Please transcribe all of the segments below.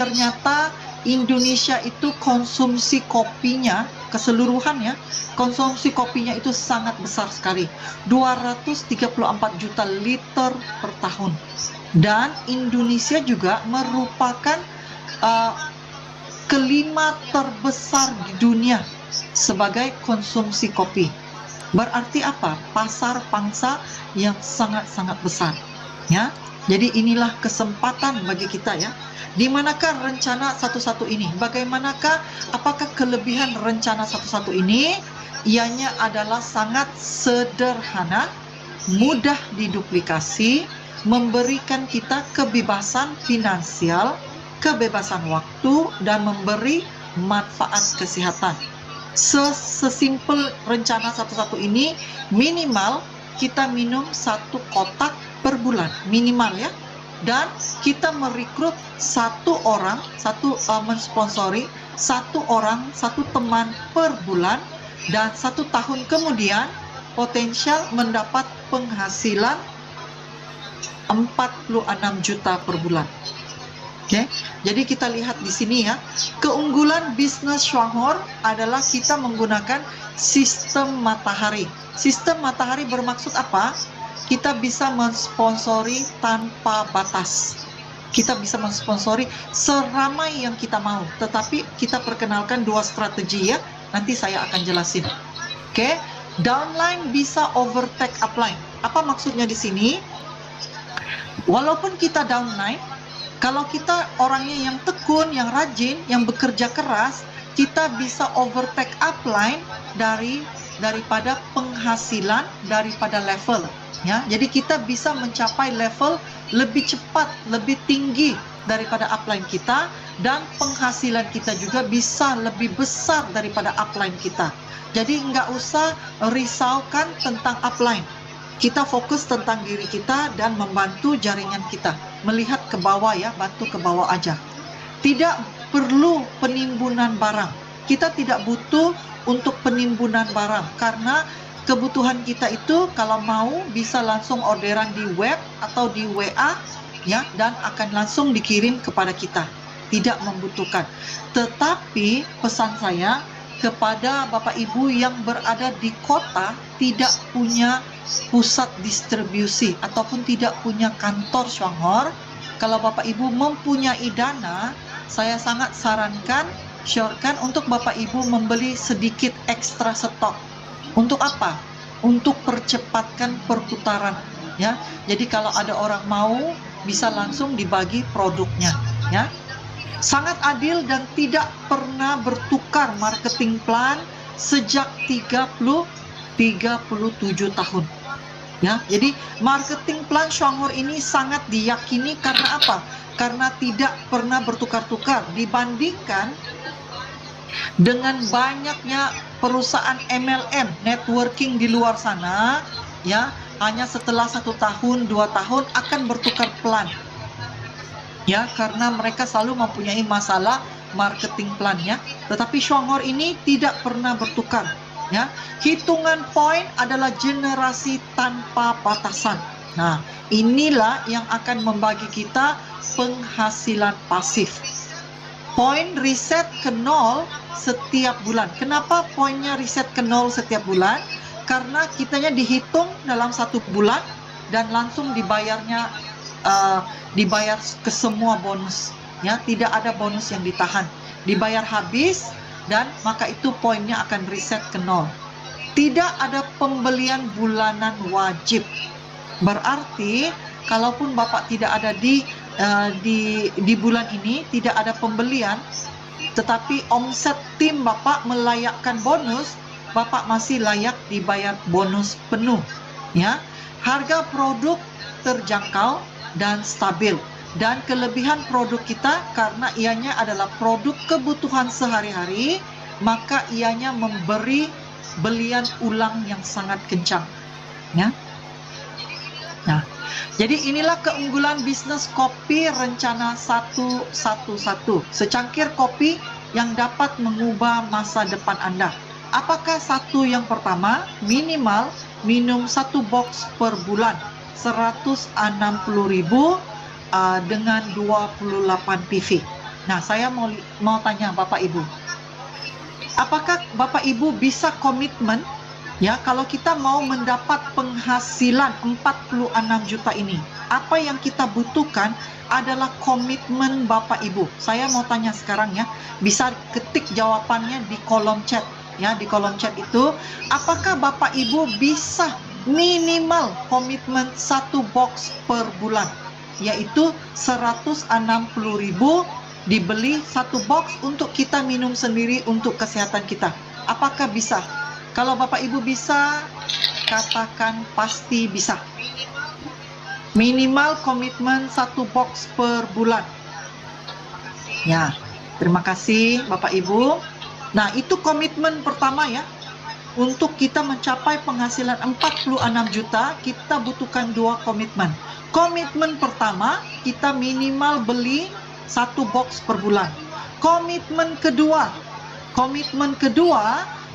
ternyata Indonesia itu konsumsi kopinya keseluruhannya, konsumsi kopinya itu sangat besar sekali, 234 juta liter per tahun. Dan Indonesia juga merupakan kelima terbesar di dunia sebagai konsumsi kopi. Berarti apa? Pasar pangsa yang sangat-sangat besar, ya. Jadi inilah kesempatan bagi kita, ya. Di manakah rencana satu-satu ini? Bagaimanakah, apakah kelebihan rencana satu-satu ini? Ianya adalah sangat sederhana, mudah diduplikasi, memberikan kita kebebasan finansial, kebebasan waktu, dan memberi manfaat kesehatan. Sesimpel rencana satu-satu ini, minimal kita minum 1 kotak per bulan, minimal, ya. Dan kita merekrut mensponsori 1 orang, 1 teman per bulan, dan 1 tahun kemudian potensial mendapat penghasilan 46 juta per bulan. Oke, jadi kita lihat di sini, ya. Keunggulan bisnis Shuanghor adalah kita menggunakan sistem matahari. Sistem matahari bermaksud apa? Kita bisa mensponsori tanpa batas. Kita bisa mensponsori seramai yang kita mau. Tetapi kita perkenalkan 2 strategi, ya. Nanti saya akan jelasin. Oke, downline bisa overtake upline. Apa maksudnya di sini? Walaupun kita downline, kalau kita orangnya yang tekun, yang rajin, yang bekerja keras, kita bisa overtake upline daripada penghasilan, daripada level, ya. Jadi kita bisa mencapai level lebih cepat, lebih tinggi daripada upline kita, dan penghasilan kita juga bisa lebih besar daripada upline kita. Jadi nggak usah risaukan tentang upline. Kita fokus tentang diri kita dan membantu jaringan kita. Melihat ke bawah, ya, bantu ke bawah aja. Tidak perlu penimbunan barang. Kita tidak butuh untuk penimbunan barang, karena kebutuhan kita itu kalau mau bisa langsung orderan di web atau di WA, ya, dan akan langsung dikirim kepada kita. Tidak membutuhkan. Tetapi pesan saya kepada Bapak Ibu yang berada di kota, tidak punya pusat distribusi ataupun tidak punya kantor Shuanghor, kalau Bapak Ibu mempunyai dana, saya sangat syorkan untuk Bapak Ibu membeli sedikit ekstra stok. Untuk apa? Untuk percepatkan perputaran, ya. Jadi kalau ada orang mau, bisa langsung dibagi produknya, ya. Sangat adil dan tidak pernah bertukar marketing plan sejak 37 tahun. Ya, jadi marketing plan Shuanghor ini sangat diyakini karena apa? Karena tidak pernah bertukar-tukar dibandingkan dengan banyaknya perusahaan MLM, networking di luar sana, ya, hanya setelah 1 tahun, 2 tahun akan bertukar plan. Ya, karena mereka selalu mempunyai masalah marketing plan-nya, tetapi Shuanghor ini tidak pernah bertukar, ya. Hitungan poin adalah generasi tanpa batasan. Nah, inilah yang akan membagi kita penghasilan pasif. Poin riset ke 0 setiap bulan. Kenapa poinnya riset ke 0 setiap bulan? Karena kitanya dihitung dalam 1 bulan dan langsung dibayarnya, dibayar ke semua bonus, ya. Tidak ada bonus yang ditahan, dibayar habis, dan maka itu poinnya akan riset ke 0. Tidak ada pembelian bulanan wajib. Berarti kalaupun Bapak tidak ada di bulan ini, tidak ada pembelian, tetapi omset tim Bapak melayakkan bonus, Bapak masih layak dibayar bonus penuh, ya. Harga produk terjangkau dan stabil, dan kelebihan produk kita karena ianya adalah produk kebutuhan sehari-hari, maka ianya memberi belian ulang yang sangat kencang, ya. Nah, jadi inilah keunggulan bisnis kopi rencana 111, secangkir kopi yang dapat mengubah masa depan Anda. Apakah satu yang pertama? Minimal minum 1 box per bulan, 160.000 dengan 28 PV. Nah, saya mau tanya Bapak Ibu, apakah Bapak Ibu bisa komitmen ya kalau kita mau mendapat penghasilan 46 juta ini? Apa yang kita butuhkan adalah komitmen Bapak Ibu. Saya mau tanya sekarang ya, bisa ketik jawabannya di kolom chat ya, di kolom chat itu, apakah Bapak Ibu bisa minimal komitmen 1 box per bulan, yaitu 160.000 dibeli 1 box untuk kita minum sendiri untuk kesehatan kita. Apakah bisa? Kalau Bapak Ibu bisa, katakan pasti bisa. Minimal komitmen 1 box per bulan. Ya, terima kasih Bapak Ibu. Nah, itu komitmen pertama ya. Untuk kita mencapai penghasilan 46 juta, kita butuhkan 2 komitmen. Komitmen pertama, kita minimal beli 1 box per bulan. Komitmen kedua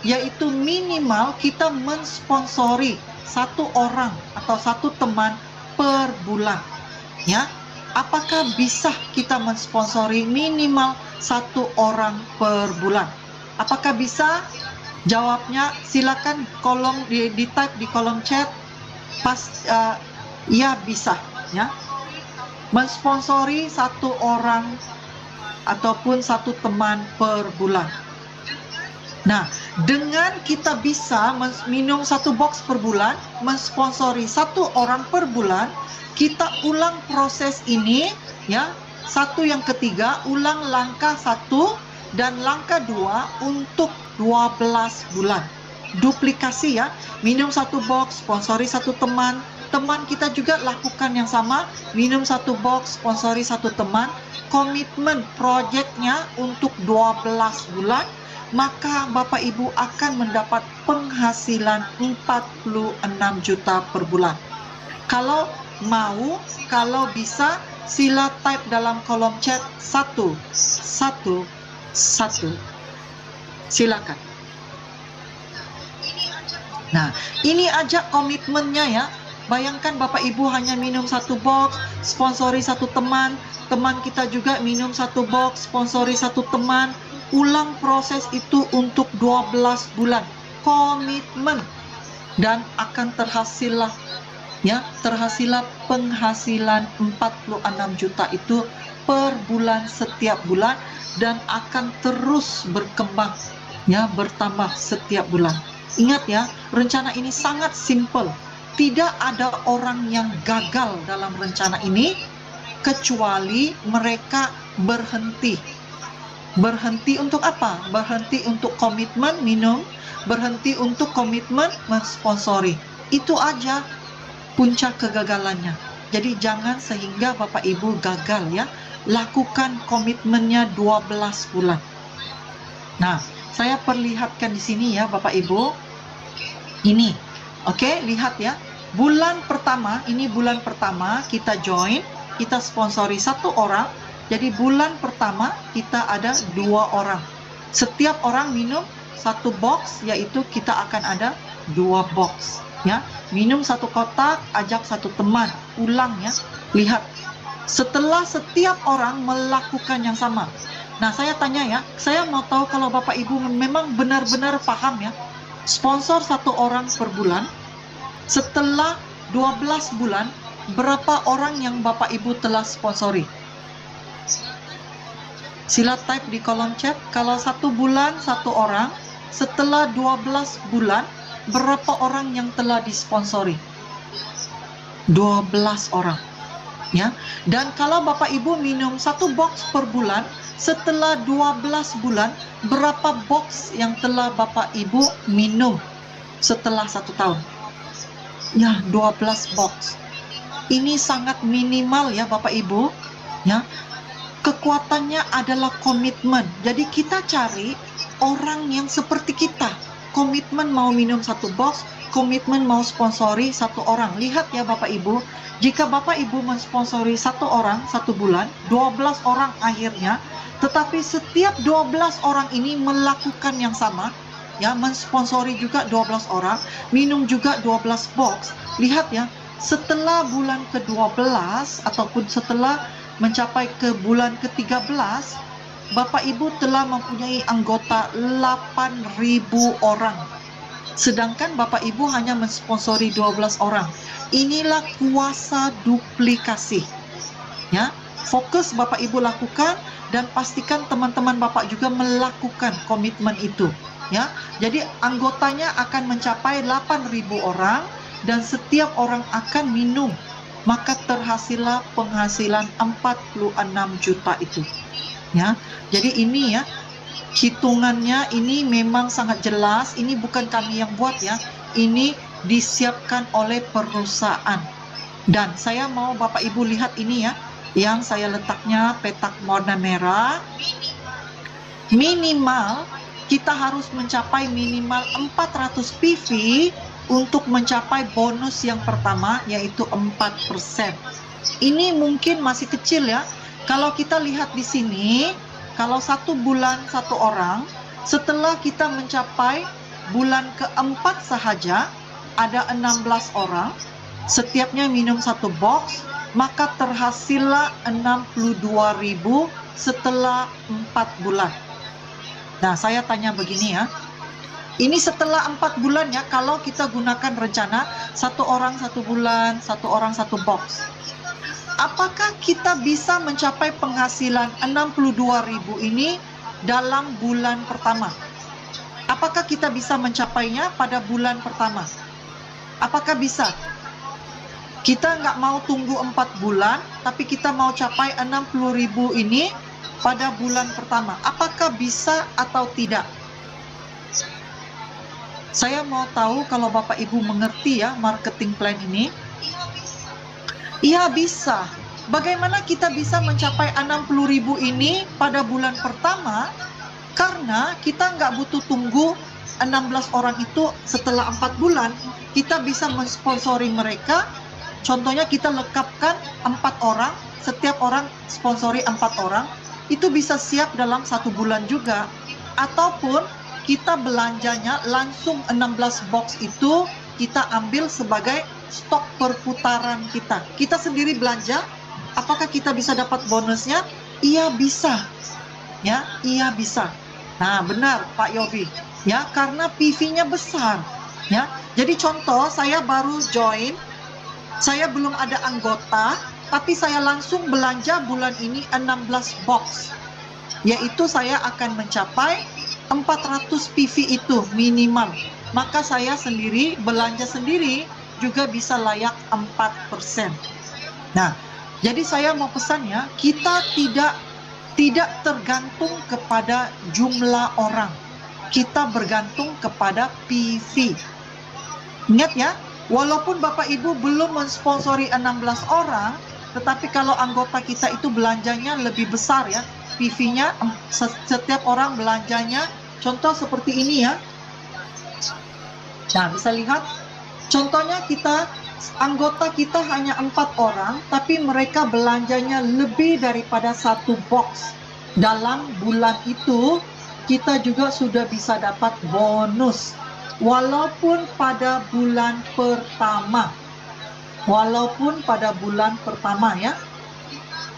yaitu minimal kita mensponsori 1 orang atau 1 teman per bulan. Ya, apakah bisa kita mensponsori minimal 1 orang per bulan? Apakah bisa? Jawabnya silakan di type di kolom chat. Ya bisa ya. Mensponsori 1 orang ataupun 1 teman per bulan. Nah, dengan kita bisa minum 1 box per bulan, mensponsori 1 orang per bulan, kita ulang proses ini ya. Yang ketiga, ulang langkah 1 dan langkah 2 untuk 12 bulan. Duplikasi ya, minum 1 box, sponsori 1 teman kita juga lakukan yang sama, minum 1 box, sponsori 1 teman, komitmen proyeknya untuk 12 bulan, maka Bapak Ibu akan mendapat penghasilan 46 juta per bulan. Kalau mau, kalau bisa, sila type dalam kolom chat 1. Silakan. Nah, ini aja komitmennya ya. Bayangkan Bapak Ibu hanya minum 1 box, sponsori 1 teman kita juga minum 1 box, sponsori 1 teman, ulang proses itu untuk 12 bulan. Komitmen. Dan akan terhasillah penghasilan 46 juta itu per bulan setiap bulan dan akan terus berkembang ya, bertambah setiap bulan. Ingat ya, rencana ini sangat simple. Tidak ada orang yang gagal dalam rencana ini kecuali mereka berhenti. Berhenti untuk apa? Berhenti untuk komitmen minum, berhenti untuk komitmen mensponsori. Itu aja puncak kegagalannya. Jadi jangan sehingga Bapak Ibu gagal ya. Lakukan komitmennya 12 bulan. Nah, saya perlihatkan di sini ya Bapak Ibu. Ini. Oke, lihat ya. Bulan pertama kita join, kita sponsori 1 orang. Jadi bulan pertama kita ada 2 orang. Setiap orang minum 1 box, yaitu kita akan ada 2 box ya. Minum 1 kotak, ajak 1 teman, ulang ya. Lihat. Setelah setiap orang melakukan yang sama. Nah, saya tanya ya, saya mau tahu kalau Bapak Ibu memang benar-benar paham ya. Sponsor 1 orang per bulan. Setelah 12 bulan, berapa orang yang Bapak Ibu telah sponsori? Sila type di kolom chat. Kalau 1 bulan 1 orang, setelah 12 bulan, berapa orang yang telah disponsori? 12 orang. Ya. Dan kalau Bapak Ibu minum 1 box per bulan, setelah 12 bulan, berapa box yang telah Bapak Ibu minum setelah 1 tahun? Ya, 12 box. Ini sangat minimal ya Bapak Ibu. Ya. Kekuatannya adalah komitmen. Jadi kita cari orang yang seperti kita. Komitmen mau minum 1 box, komitmen mau sponsori 1 orang. Lihat ya Bapak Ibu, jika Bapak Ibu mensponsori 1 orang 1 bulan, 12 orang akhirnya, tetapi setiap 12 orang ini melakukan yang sama, ya, mensponsori juga 12 orang, minum juga 12 box. Lihat ya, setelah bulan ke-12 ataupun setelah mencapai ke bulan ke-13, Bapak Ibu telah mempunyai anggota 8.000 orang. Sedangkan Bapak Ibu hanya mensponsori 12 orang. Inilah kuasa duplikasi. Ya, fokus Bapak Ibu lakukan dan pastikan teman-teman Bapak juga melakukan komitmen itu. Ya, jadi anggotanya akan mencapai 8.000 orang dan setiap orang akan minum. Maka terhasillah penghasilan 46 juta itu. Ya, jadi ini ya, hitungannya ini memang sangat jelas. Ini bukan kami yang buat ya. Ini disiapkan oleh perusahaan. Dan saya mau Bapak Ibu lihat ini ya, yang saya letaknya petak warna merah. Minimal kita harus mencapai minimal 400 PV untuk mencapai bonus yang pertama, yaitu 4%. Ini mungkin masih kecil ya. Kalau kita lihat di sini, kalau 1 bulan 1 orang, setelah kita mencapai bulan keempat sahaja, ada 16 orang, setiapnya minum 1 box, maka terhasillah 62.000 setelah 4 bulan. Nah, saya tanya begini ya, ini setelah 4 bulan ya, kalau kita gunakan rencana 1 orang 1 bulan, 1 orang 1 box. Apakah kita bisa mencapai penghasilan 62.000 ini dalam bulan pertama? Apakah kita bisa mencapainya pada bulan pertama? Apakah bisa? Kita nggak mau tunggu 4 bulan, tapi kita mau capai 60.000 ini pada bulan pertama. Apakah bisa atau tidak? Saya mau tahu kalau Bapak Ibu mengerti ya marketing plan ini. Iya bisa. Bagaimana kita bisa mencapai 60.000 ini pada bulan pertama? Karena kita nggak butuh tunggu 16 orang itu setelah 4 bulan. Kita bisa mensponsori mereka. Contohnya kita lekapkan 4 orang, setiap orang sponsori 4 orang. Itu bisa siap dalam 1 bulan juga. Ataupun kita belanjanya langsung 16 box itu kita ambil sebagai stok perputaran kita. Kita sendiri belanja, apakah kita bisa dapat bonusnya? Iya bisa. Ya, iya bisa. Nah, benar Pak Yofi. Ya, karena PV-nya besar. Ya. Jadi contoh, saya baru join, saya belum ada anggota, tapi saya langsung belanja bulan ini 16 box. Yaitu saya akan mencapai 400 PV itu minimal. Maka saya sendiri belanja sendiri juga bisa layak 4%. Nah, jadi saya mau pesan ya, kita tidak tergantung kepada jumlah orang. Kita bergantung kepada PV. Ingat ya, walaupun Bapak Ibu belum mensponsori 16 orang, tetapi kalau anggota kita itu belanjanya lebih besar ya, PV-nya setiap orang belanjanya, contoh seperti ini ya. Nah, bisa lihat, contohnya anggota kita hanya 4 orang, tapi mereka belanjanya lebih daripada 1 box. Dalam bulan itu, kita juga sudah bisa dapat bonus. Walaupun pada bulan pertama. Walaupun pada bulan pertama ya.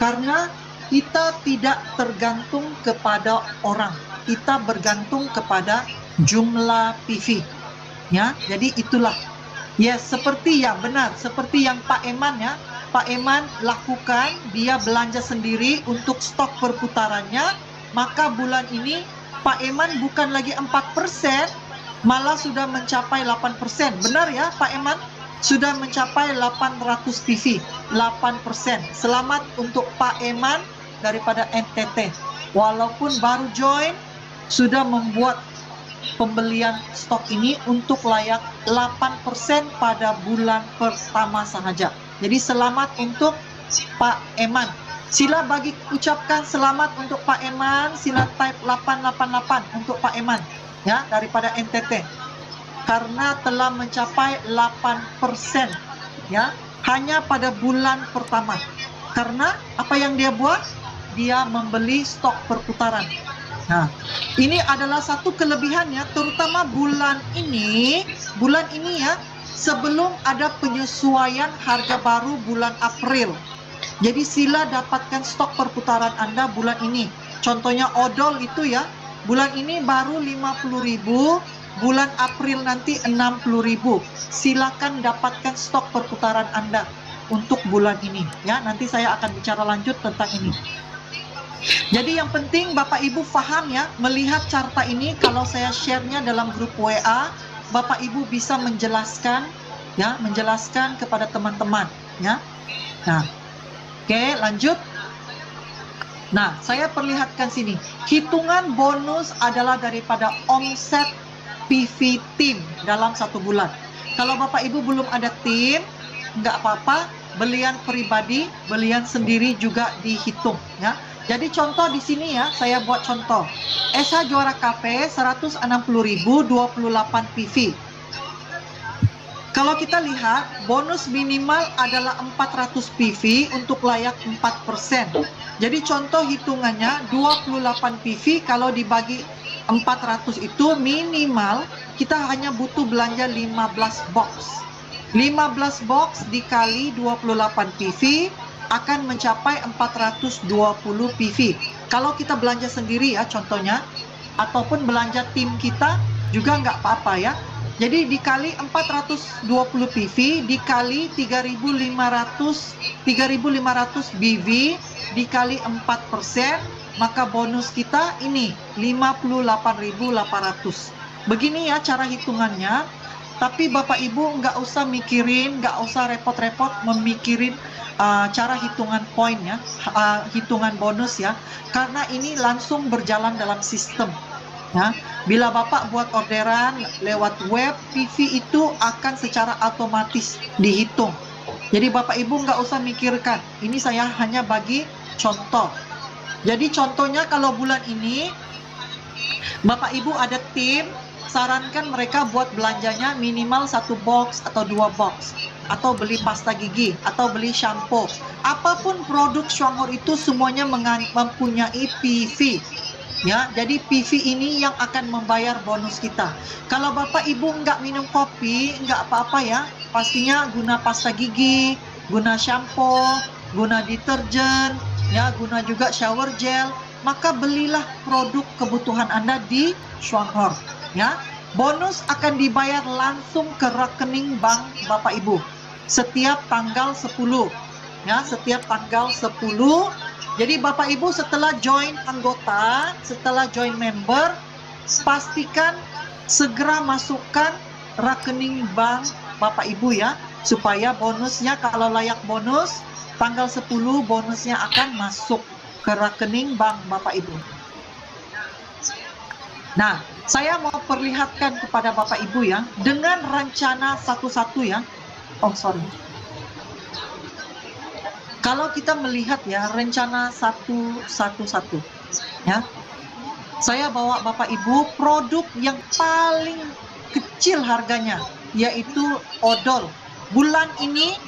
Karena kita tidak tergantung kepada orang. Kita bergantung kepada jumlah PV. Ya, jadi itulah. Ya, seperti yang benar, seperti yang Pak Eman ya. Pak Eman lakukan, dia belanja sendiri untuk stok perputarannya, maka bulan ini Pak Eman bukan lagi 4%, malah sudah mencapai 8%. Benar ya Pak Eman? Sudah mencapai 800 PV, 8%. Selamat untuk Pak Eman daripada NTT. Walaupun baru join, sudah membuat pembelian stok ini untuk layak 8% pada bulan pertama sahaja. Jadi selamat untuk Pak Eman. Sila ucapkan selamat untuk Pak Eman. Sila type 888 untuk Pak Eman ya, daripada NTT. Karena telah mencapai 8% ya, hanya pada bulan pertama. Karena apa yang dia buat? Dia membeli stok perputaran. Nah, ini adalah satu kelebihannya, terutama bulan ini ya, sebelum ada penyesuaian harga baru bulan April. Jadi sila dapatkan stok perputaran Anda bulan ini. contohnya odol itu ya, bulan ini baru 50.000, bulan April nanti 60.000. Silakan dapatkan stok perputaran Anda untuk bulan ini ya. Nanti saya akan bicara lanjut tentang ini. Jadi yang penting Bapak Ibu paham ya, melihat carta ini. Kalau saya share-nya dalam grup WA, Bapak Ibu bisa menjelaskan ya, menjelaskan kepada teman-teman ya. Nah, oke, lanjut. Nah, saya perlihatkan sini. Hitungan bonus adalah daripada omset PV tim dalam 1 bulan. Kalau Bapak Ibu belum ada tim, nggak apa-apa, belian pribadi, belian sendiri juga dihitung ya. Jadi contoh di sini ya, saya buat contoh. SH Juara Cafe 160.000, 28 PV. Kalau kita lihat, bonus minimal adalah 400 PV untuk layak 4%. Jadi contoh hitungannya 28 PV kalau dibagi 400 itu minimal kita hanya butuh belanja 15 box. 15 box dikali 28 PV akan mencapai 420 PV. Kalau kita belanja sendiri ya contohnya, ataupun belanja tim kita juga nggak apa-apa ya. Jadi dikali 420 PV dikali 3.500 BV dikali 4%, maka bonus kita ini 58.800. Begini ya cara hitungannya. Tapi Bapak Ibu nggak usah mikirin, nggak usah repot-repot memikirin cara hitungan poin ya, hitungan bonus ya, karena ini langsung berjalan dalam sistem. Ya, bila Bapak buat orderan lewat web, PV itu akan secara otomatis dihitung. Jadi Bapak Ibu nggak usah mikirkan. Ini saya hanya bagi contoh. Jadi contohnya kalau bulan ini Bapak Ibu ada tim, sarankan mereka buat belanjanya minimal 1 box atau 2 box, atau beli pasta gigi, atau beli shampoo. Apapun produk Shuanghor itu semuanya mempunyai PV. Ya, jadi PV ini yang akan membayar bonus kita. Kalau Bapak Ibu nggak minum kopi, nggak apa-apa ya. Pastinya guna pasta gigi, guna shampoo, guna deterjen, ya, guna juga shower gel. Maka belilah produk kebutuhan Anda di Shuanghor. Ya, bonus akan dibayar langsung ke rekening bank Bapak Ibu setiap tanggal 10. Ya, setiap tanggal 10. Jadi Bapak Ibu setelah join anggota, setelah join member, pastikan segera masukkan rekening bank Bapak Ibu ya, supaya bonusnya kalau layak bonus, tanggal 10 bonusnya akan masuk ke rekening bank Bapak Ibu. Nah, saya mau perlihatkan kepada Bapak Ibu ya, dengan rencana satu-satu ya. Oh, sorry. Kalau kita melihat ya rencana satu-satu ya, saya bawa Bapak Ibu produk yang paling kecil harganya, yaitu odol. Bulan ini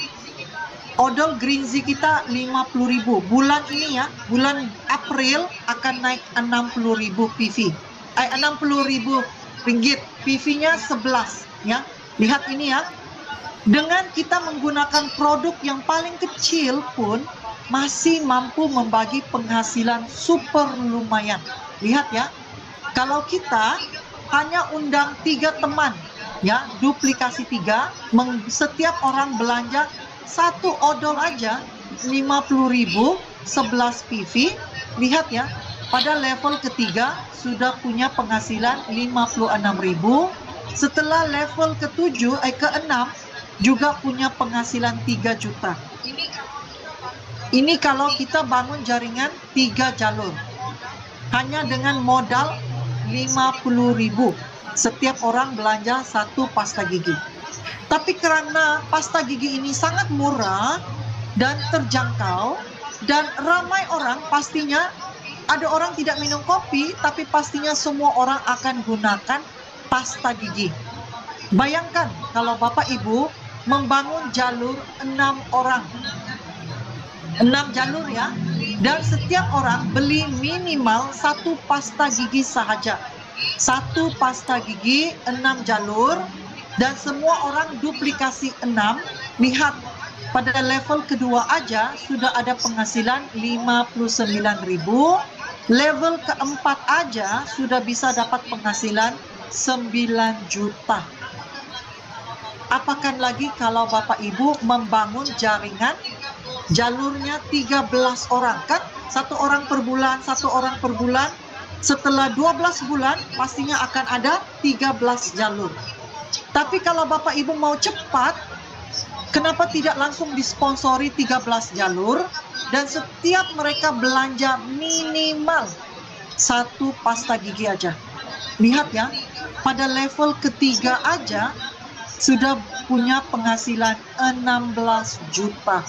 odol Greenzy kita 50.000. Bulan ini ya, bulan April akan naik 60.000 PV. 60.000 ringgit, PV-nya 11 ya. Lihat ini ya. Dengan kita menggunakan produk yang paling kecil pun masih mampu membagi penghasilan super lumayan. Lihat ya, kalau kita hanya undang 3 teman ya, duplikasi 3, setiap orang belanja 1 odol aja 50.000, 11 PV. Lihat ya, pada level ketiga sudah punya penghasilan 56.000. Setelah level ke-6 juga punya penghasilan 3 juta. Ini kalau kita bangun jaringan 3 jalur. Hanya dengan modal 50.000. Setiap orang belanja 1 pasta gigi. Tapi karena pasta gigi ini sangat murah dan terjangkau, dan ramai orang, pastinya ada orang tidak minum kopi, tapi pastinya semua orang akan gunakan pasta gigi. Bayangkan kalau Bapak Ibu membangun jalur 6 orang, 6 jalur ya, dan setiap orang beli minimal 1 pasta gigi sahaja. 1 pasta gigi 6 jalur, dan semua orang duplikasi 6. Lihat, pada level kedua aja sudah ada penghasilan 59.000, Level keempat aja sudah bisa dapat penghasilan 9 juta. Apakan lagi kalau Bapak Ibu membangun jaringan, jalurnya 13 orang, kan? Satu orang per bulan, satu orang per bulan. Setelah 12 bulan, pastinya akan ada 13 jalur. Tapi kalau Bapak Ibu mau cepat, kenapa tidak langsung disponsori 13 jalur, dan setiap mereka belanja minimal 1 pasta gigi aja. Lihat ya, pada level ketiga aja sudah punya penghasilan 16 juta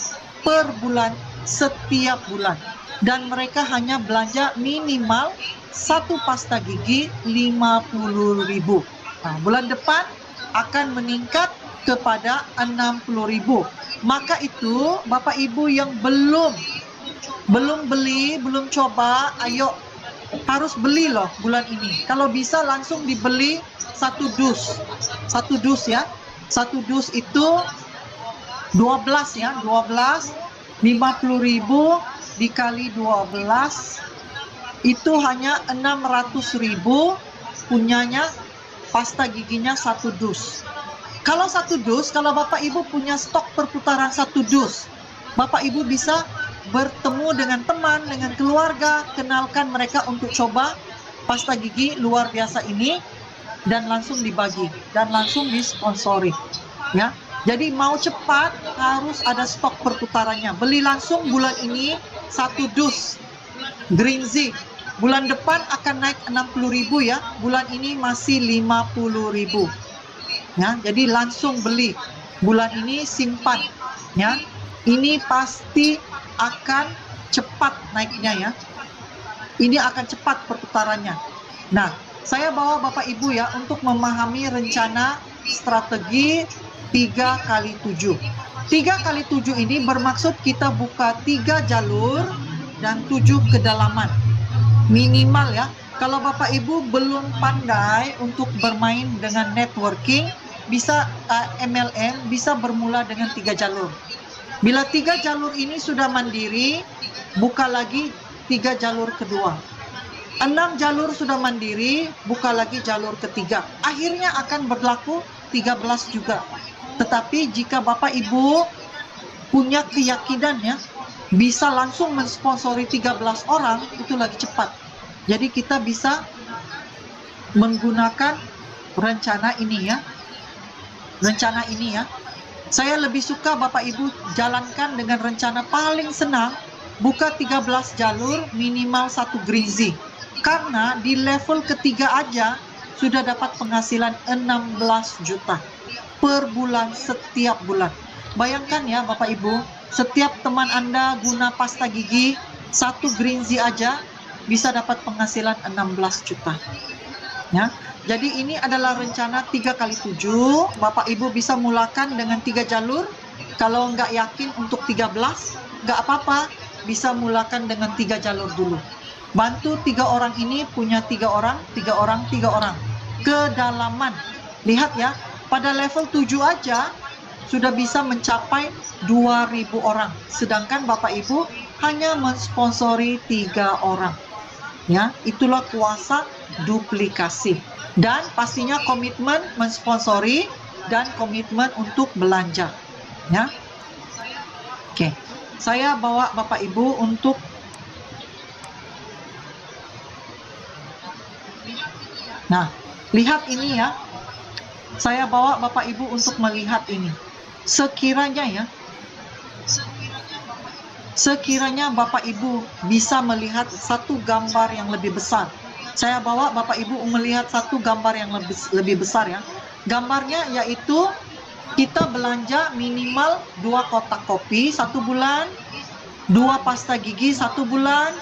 per bulan setiap bulan. Dan mereka hanya belanja minimal 1 pasta gigi 50.000. Nah, bulan depan akan meningkat kepada 60.000. Maka itu Bapak Ibu yang belum beli, belum coba, ayo harus beli loh bulan ini. Kalau bisa langsung dibeli 1 dus. 1 dus ya. 1 dus itu 12 ya, 12 50.000 dikali 12 itu hanya 600.000 punyanya pasta giginya 1 dus. Kalau 1 dus, kalau Bapak Ibu punya stok perputaran 1 dus, Bapak Ibu bisa bertemu dengan teman, dengan keluarga, kenalkan mereka untuk coba pasta gigi luar biasa ini, dan langsung dibagi, dan langsung disponsori. Ya, jadi mau cepat harus ada stok perputarannya. Beli langsung bulan ini 1 dus Green Z. Bulan depan akan naik 60.000 ya, bulan ini masih 50.000. Ya, jadi langsung beli. Bulan ini simpan ya. Ini pasti akan cepat naiknya ya. Ini akan cepat perputarannya. Nah, saya bawa Bapak Ibu ya untuk memahami rencana strategi 3x7. 3x7 ini bermaksud kita buka 3 jalur dan 7 kedalaman. Minimal ya. Kalau Bapak Ibu belum pandai untuk bermain dengan networking, bisa MLM, bisa bermula dengan 3 jalur. Bila 3 jalur ini sudah mandiri, buka lagi 3 jalur kedua. 6 jalur sudah mandiri, buka lagi jalur ketiga. Akhirnya akan berlaku 13 juga. Tetapi jika Bapak Ibu punya keyakinan ya, bisa langsung mensponsori 13 orang, itu lagi cepat. Jadi kita bisa menggunakan rencana ini ya. Rencana ini ya. Saya lebih suka Bapak Ibu jalankan dengan rencana paling senang, buka 13 jalur minimal 1 Green Z. Karena di level ketiga aja sudah dapat penghasilan 16 juta per bulan setiap bulan. Bayangkan ya Bapak Ibu, setiap teman Anda guna pasta gigi 1 Green Z aja bisa dapat penghasilan 16 juta. Ya. Jadi ini adalah rencana 3x7. Bapak Ibu bisa mulakan dengan 3 jalur. Kalau nggak yakin untuk 13, nggak apa-apa, bisa mulakan dengan 3 jalur dulu. Bantu 3 orang ini punya 3 orang, 3 orang, 3 orang. Kedalaman. Lihat ya, pada level 7 aja sudah bisa mencapai 2.000 orang. Sedangkan Bapak Ibu hanya mensponsori 3 orang. Ya, itulah kuasa duplikasi. Dan pastinya komitmen mensponsori dan komitmen untuk belanja. Ya. Oke. Saya bawa Bapak Ibu untuk lihat ini ya. Saya bawa Bapak Ibu untuk melihat ini. Sekiranya Bapak Ibu bisa melihat satu gambar yang lebih besar. Saya bawa Bapak Ibu melihat satu gambar yang lebih besar ya. Gambarnya yaitu kita belanja minimal 2 kotak kopi 1 bulan, 2 pasta gigi 1 bulan,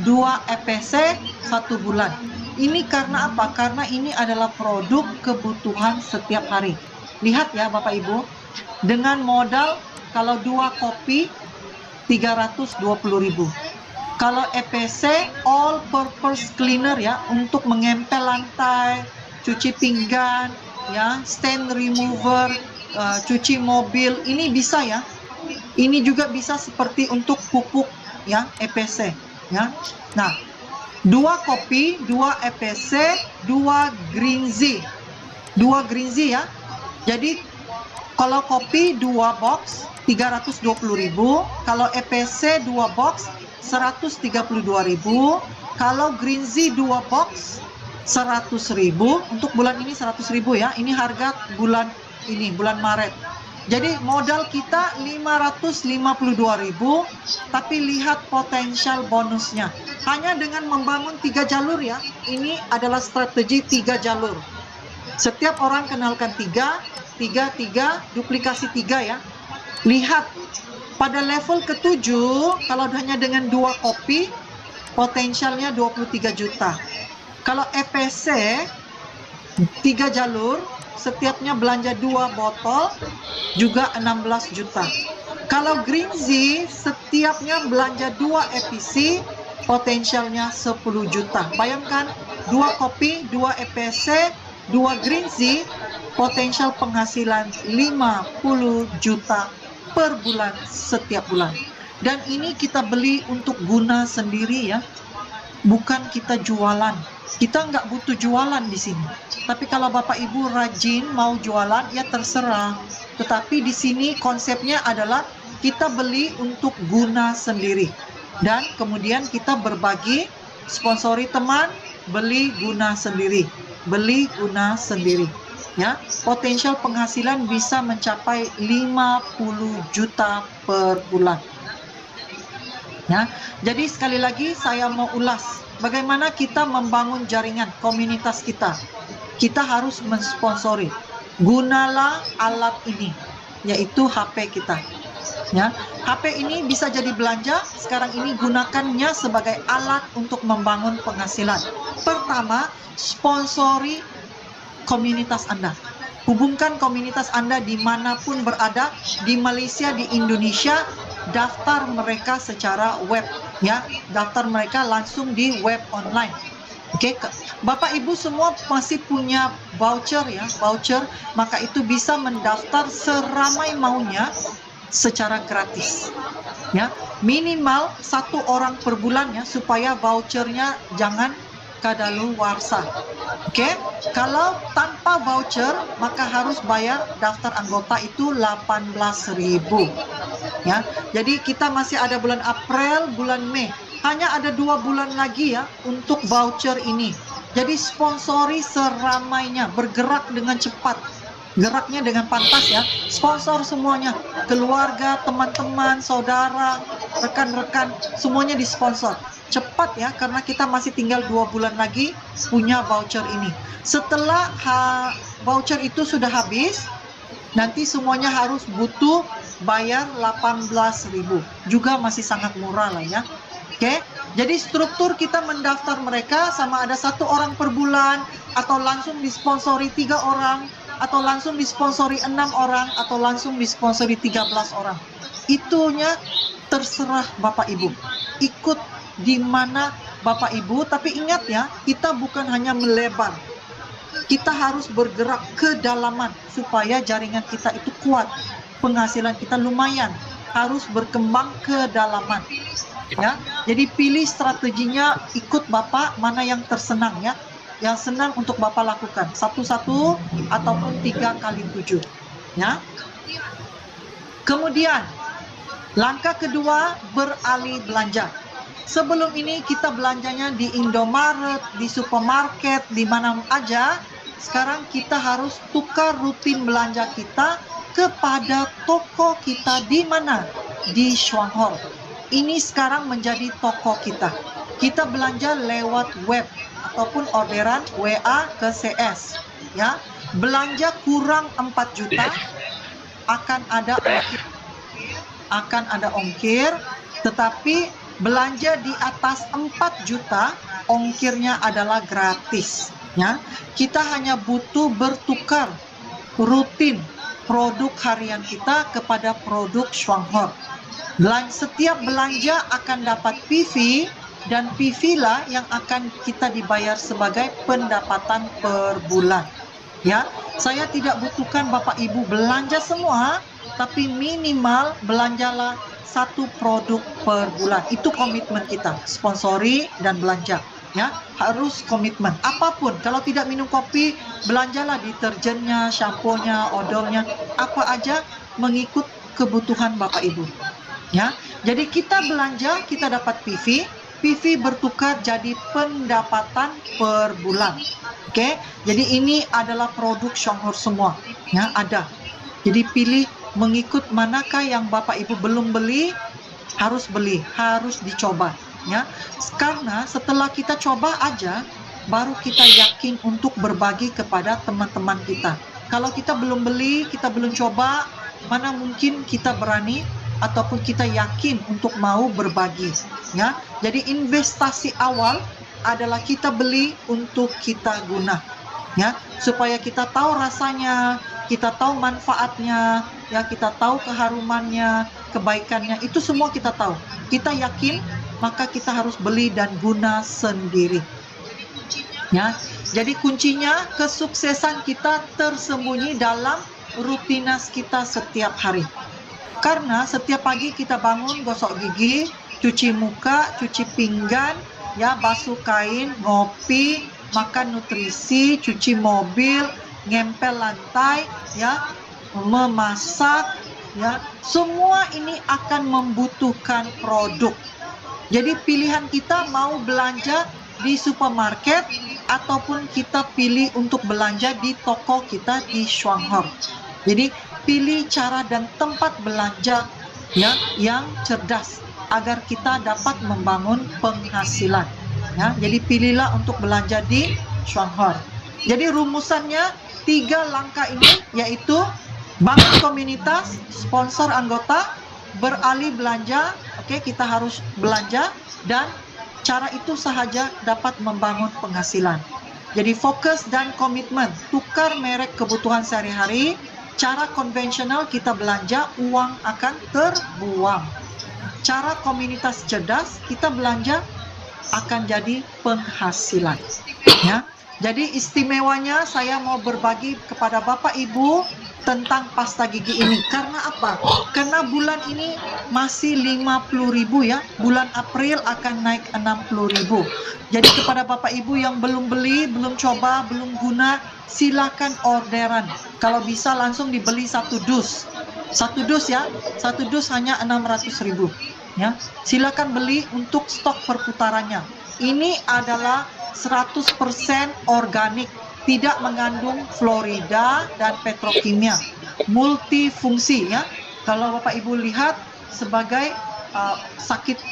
2 EPC 1 bulan. Ini karena apa? Karena ini adalah produk kebutuhan setiap hari. Lihat ya Bapak Ibu, dengan modal kalau 2 kopi 320.000. Kalau EPC all purpose cleaner ya, untuk mengempel lantai, cuci pinggan ya, stain remover, cuci mobil, ini bisa ya. Ini juga bisa seperti untuk pupuk ya, EPC ya. Nah, 2 kopi, 2 EPC, 2 Green Zee ya. Jadi kalau kopi 2 box 320.000, kalau EPC 2 box 132.000, kalau Green Zee 2 box 100.000. Untuk bulan ini 100.000 ya. Ini harga bulan ini, bulan Maret. Jadi modal kita 552.000, tapi lihat potensial bonusnya. Hanya dengan membangun 3 jalur ya. Ini adalah strategi 3 jalur. Setiap orang kenalkan 3, duplikasi 3 ya. Lihat pada level ke-7, kalau hanya dengan 2 kopi, potensialnya 23 juta. Kalau EPC 3 jalur, setiapnya belanja 2 botol, juga 16 juta. Kalau Green Zee, setiapnya belanja 2 EPC, potensialnya 10 juta. Bayangkan, 2 kopi, 2 EPC, 2 Green Zee, potensial penghasilan 50 juta per bulan setiap bulan. Dan ini kita beli untuk guna sendiri ya, bukan kita jualan. Kita nggak butuh jualan di sini. Tapi kalau Bapak Ibu rajin mau jualan, ya terserah. Tetapi di sini konsepnya adalah kita beli untuk guna sendiri. Dan kemudian kita berbagi, sponsori teman, beli guna sendiri. Beli guna sendiri. Ya, potensial penghasilan bisa mencapai 50 juta per bulan. Ya, jadi sekali lagi saya mau ulas bagaimana kita membangun jaringan komunitas kita. Kita harus mensponsori. Gunalah alat ini, yaitu HP kita. Ya, HP ini bisa jadi belanja. Sekarang ini gunakannya sebagai alat untuk membangun penghasilan. Pertama, sponsori komunitas Anda. Hubungkan komunitas Anda dimanapun berada, di Malaysia, di Indonesia, daftar mereka secara web, ya, daftar mereka langsung di web online. Oke, Bapak Ibu semua masih punya voucher ya, voucher, maka itu bisa mendaftar seramai maunya secara gratis. Ya, minimal 1 orang per bulan ya, supaya vouchernya jangan kadaluarsa. Oke, kalau tanpa voucher maka harus bayar daftar anggota itu 18.000 ya. Jadi kita masih ada bulan April, bulan Mei. Hanya ada 2 bulan lagi ya untuk voucher ini. Jadi sponsori seramainya, bergerak dengan cepat. Geraknya dengan pantas ya. Sponsor semuanya, keluarga, teman-teman, saudara, rekan-rekan, semuanya disponsor. Cepat ya, karena kita masih tinggal 2 bulan lagi punya voucher ini. Setelah voucher itu sudah habis, nanti semuanya harus butuh bayar 18.000. Juga masih sangat murah lah ya. Oke, jadi struktur kita mendaftar mereka sama ada 1 orang per bulan, atau langsung disponsori 3 orang, atau langsung disponsori 6 orang, atau langsung disponsori 13 orang. Itunya terserah Bapak Ibu. Ikut di mana Bapak Ibu, tapi ingat ya, kita bukan hanya melebar. Kita harus bergerak ke dalaman supaya jaringan kita itu kuat. Penghasilan kita lumayan, harus berkembang ke dalaman. Ya, jadi pilih strateginya, ikut Bapak mana yang tersenang ya, yang senang untuk Bapak lakukan, 1-1 ataupun 3x7 ya. Kemudian langkah kedua, beralih belanja. Sebelum ini kita belanjanya di Indomaret, di supermarket, di mana aja. Sekarang kita harus tukar rutin belanja kita kepada toko kita di mana? Di Shwanghor. Ini sekarang menjadi toko kita. Kita belanja lewat web ataupun orderan WA ke CS. Ya, belanja kurang 4 juta akan ada ongkir, tetapi belanja di atas 4 juta ongkirnya adalah gratis. Ya, kita hanya butuh bertukar rutin produk harian kita kepada produk Shwanghor. Setiap belanja akan dapat PV, dan PV lah yang akan kita dibayar sebagai pendapatan per bulan. Ya, saya tidak butuhkan Bapak Ibu belanja semua, tapi minimal belanjalah 1 produk per bulan. Itu komitmen kita, sponsori dan belanja. ya, harus komitmen. Apapun, kalau tidak minum kopi, belanjalah deterjennya, shampoo-nya, odolnya, apa aja mengikut kebutuhan Bapak Ibu. Ya, jadi kita belanja, kita dapat PV, PV bertukar jadi pendapatan per bulan. Oke, jadi ini adalah produk Shonghor semua, ya ada. Jadi pilih mengikut manakah yang Bapak Ibu belum beli, harus beli, harus dicoba, ya. Karena setelah kita coba aja, baru kita yakin untuk berbagi kepada teman-teman kita. Kalau kita belum beli, kita belum coba, mana mungkin kita berani ataupun kita yakin untuk mau berbagi, ya. Jadi investasi awal adalah kita beli untuk kita guna, ya, supaya kita tahu rasanya, kita tahu manfaatnya, ya, kita tahu keharumannya, kebaikannya, itu semua kita tahu. Kita yakin, maka kita harus beli dan guna sendiri. Ya, jadi kuncinya kesuksesan kita tersembunyi dalam rutinitas kita setiap hari. Karena setiap pagi kita bangun, gosok gigi, cuci muka, cuci pinggan, ya, basuh kain, ngopi, makan nutrisi, cuci mobil, ngempel lantai, ya, memasak, ya, semua ini akan membutuhkan produk. Jadi pilihan kita mau belanja di supermarket ataupun kita pilih untuk belanja di toko kita di Shonghor. Jadi pilih cara dan tempat belanja, ya, yang cerdas agar kita dapat membangun penghasilan, ya. Jadi pilihlah untuk belanja di Shonghor. Jadi rumusannya 3 langkah ini, yaitu bangun komunitas, sponsor anggota, beralih belanja, oke, kita harus belanja, dan cara itu sahaja dapat membangun penghasilan. Jadi fokus dan komitmen, tukar merek kebutuhan sehari-hari. Cara konvensional kita belanja, uang akan terbuang. Cara komunitas cerdas, kita belanja akan jadi penghasilan, ya. Jadi istimewanya saya mau berbagi kepada Bapak Ibu tentang pasta gigi ini. Karena apa? Karena bulan ini masih 50.000, ya. Bulan April akan naik 60.000. Jadi kepada Bapak Ibu yang belum beli, belum coba, belum guna, silakan orderan. Kalau bisa langsung dibeli 1 dus. 1 dus, ya. 1 dus hanya 600.000. Ya. Silakan beli untuk stok perputarannya. Ini adalah 100% organik, tidak mengandung fluorida dan petrokimia, multifungsi, ya. Kalau Bapak Ibu lihat sebagai sakit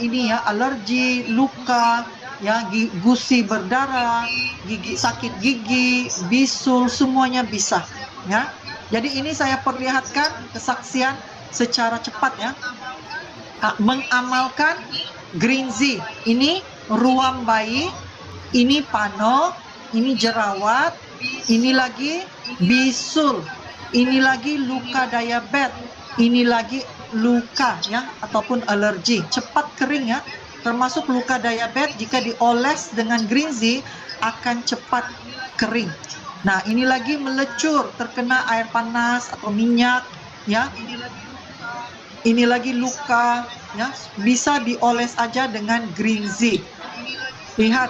ini, ya, alergi, luka, ya, gusi berdarah, sakit gigi, bisul, semuanya bisa, ya. Jadi ini saya perlihatkan kesaksian secara cepat, ya. Mengamalkan Green Z, ini ruam bayi, ini pano, ini jerawat, ini lagi bisul, ini lagi luka diabetes, ini lagi luka, ya, ataupun alergi cepat kering, ya. Termasuk luka diabetes jika dioles dengan Green Z akan cepat kering. Nah, ini lagi melecur, terkena air panas atau minyak, ya. Ini lagi luka, ya, bisa dioles aja dengan Green Z. Lihat,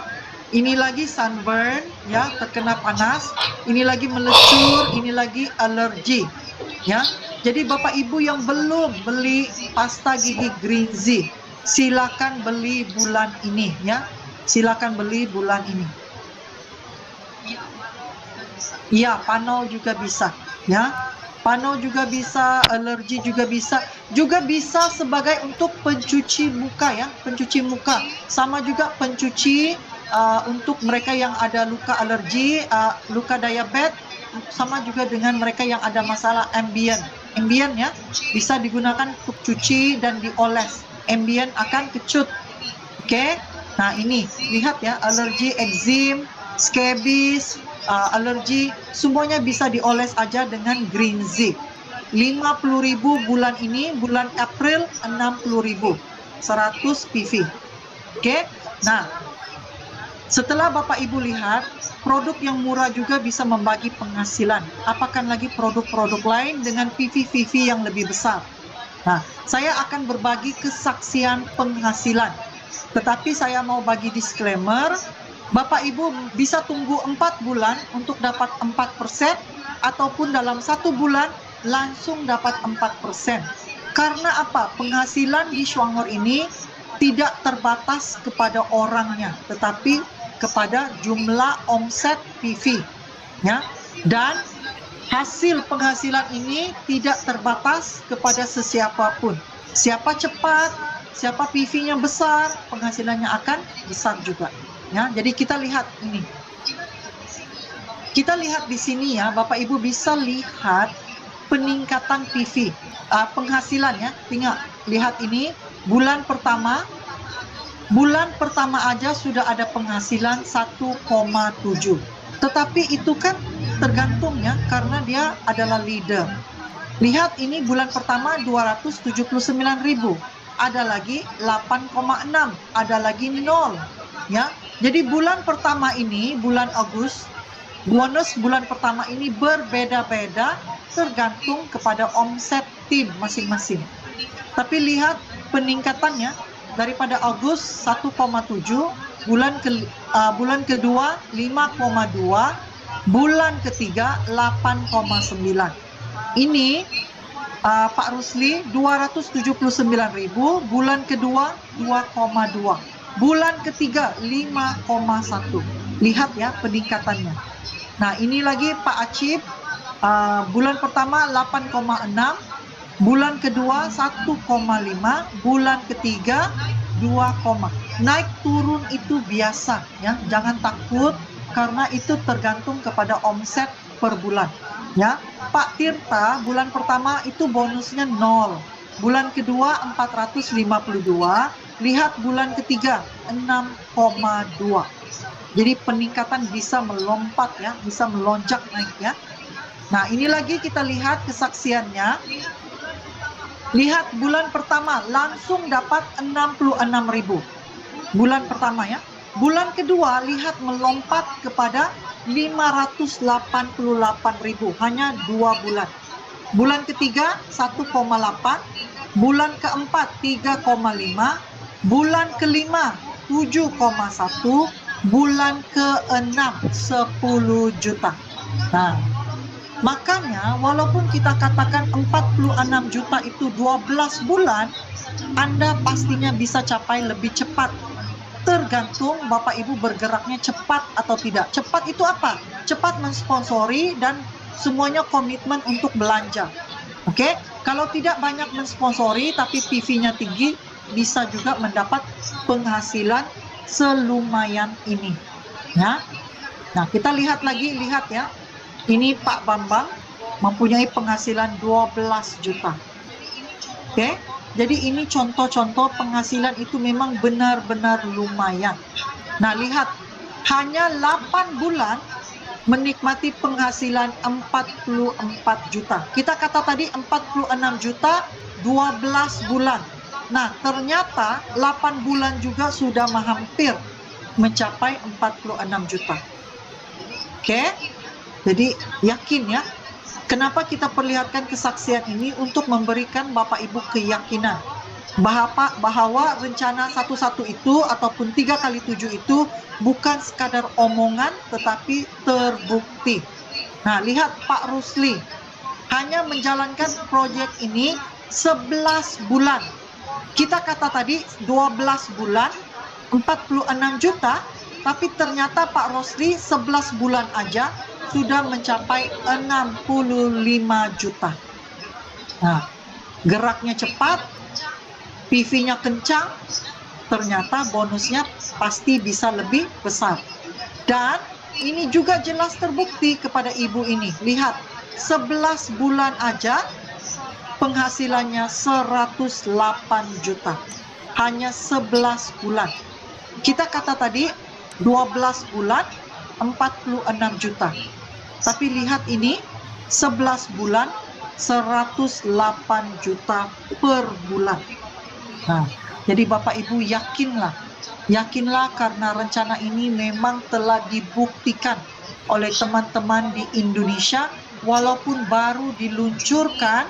ini lagi sunburn, ya, terkena panas, ini lagi melecur, ini lagi alergi, ya. Jadi Bapak Ibu yang belum beli pasta gigi Green Z, silakan beli bulan ini, ya. Silakan beli bulan ini. Iya, pano juga bisa, ya. Pano juga bisa, alergi juga bisa sebagai untuk pencuci muka, ya, pencuci muka. Sama juga pencuci untuk mereka yang ada luka alergi, luka diabetes, sama juga dengan mereka yang ada masalah ambien, ya, bisa digunakan untuk cuci dan dioles. Ambien akan kecut, oke. Nah, ini lihat, ya, alergi ekzim, skebis, alergi, semuanya bisa dioles aja dengan Green Z. 50.000 bulan ini, bulan April 60.000, 100 PV, oke. Nah, setelah Bapak Ibu lihat, produk yang murah juga bisa membagi penghasilan. Apakah lagi produk-produk lain dengan PV-PV yang lebih besar. Nah, saya akan berbagi kesaksian penghasilan. Tetapi saya mau bagi disclaimer, Bapak Ibu bisa tunggu 4 bulan untuk dapat 4%, ataupun dalam 1 bulan langsung dapat 4%. Karena apa? Penghasilan di Shuanghor ini tidak terbatas kepada orangnya, tetapi kepada jumlah omset PV, ya. Dan hasil penghasilan ini tidak terbatas kepada sesiapapun. Siapa cepat, siapa PV-nya besar, penghasilannya akan besar juga. Ya, jadi kita lihat ini. Kita lihat di sini ya, Bapak Ibu bisa lihat peningkatan PV, penghasilan ya. Lihat ini, bulan pertama aja sudah ada penghasilan 1,7. Tetapi itu kan tergantung ya, karena dia adalah leader. Lihat ini bulan pertama 279.000, ada lagi 8,6, ada lagi 0 ya. Jadi bulan pertama ini, bulan Agustus, bonus bulan pertama ini berbeda-beda tergantung kepada omset tim masing-masing. Tapi lihat peningkatannya daripada Agustus 1,7, bulan kedua 5,2, bulan ketiga 8,9. Ini Pak Rusli 279.000, bulan kedua 2,2, bulan ketiga 5,1. Lihat ya peningkatannya. Nah, ini lagi Pak Acip, bulan pertama 8,6, bulan kedua 1,5, bulan ketiga 2, naik turun itu biasa ya, jangan takut karena itu tergantung kepada omset per bulan ya. Pak Tirta bulan pertama itu bonusnya 0, bulan kedua 452, lihat bulan ketiga 6,2. Jadi peningkatan bisa melompat ya, bisa melonjak naik ya. Nah, ini lagi kita lihat kesaksiannya. Lihat bulan pertama langsung dapat 66.000. Bulan pertama ya. Bulan kedua lihat melompat kepada 588.000 hanya 2 bulan. Bulan ketiga 1,8, bulan keempat 3,5, bulan kelima 7,1, bulan keenam 10 juta. Nah, makanya walaupun kita katakan 46 juta itu 12 bulan, Anda pastinya bisa capai lebih cepat. Tergantung Bapak Ibu bergeraknya cepat atau tidak. Cepat itu apa? Cepat mensponsori dan semuanya komitmen untuk belanja. Oke? Kalau tidak banyak mensponsori tapi PV-nya tinggi, bisa juga mendapat penghasilan selumayan ini. Ya. Nah, kita lihat ya. Ini Pak Bambang mempunyai penghasilan 12 juta. Oke, jadi ini contoh-contoh penghasilan itu memang benar-benar lumayan. Nah, lihat, hanya 8 bulan menikmati penghasilan 44 juta. Kita kata tadi 46 juta, 12 bulan. Nah, ternyata 8 bulan juga sudah hampir mencapai 46 juta. Oke? Jadi yakin ya, kenapa kita perlihatkan kesaksian ini untuk memberikan Bapak Ibu keyakinan bahwa rencana 11 itu ataupun 3x7 itu bukan sekadar omongan tetapi terbukti. Nah, lihat Pak Rusli hanya menjalankan proyek ini 11 bulan. Kita kata tadi 12 bulan 46 juta, tapi ternyata Pak Rusli 11 bulan aja sudah mencapai 65 juta. Nah, geraknya cepat, PV-nya kencang, ternyata bonusnya pasti bisa lebih besar. Dan ini juga jelas terbukti kepada ibu ini. Lihat, 11 bulan aja penghasilannya 108 juta. Hanya 11 bulan. Kita kata tadi 12 bulan 46 juta. Tapi lihat ini 11 bulan 108 juta per bulan. Nah, jadi Bapak Ibu yakinlah karena rencana ini memang telah dibuktikan oleh teman-teman di Indonesia walaupun baru diluncurkan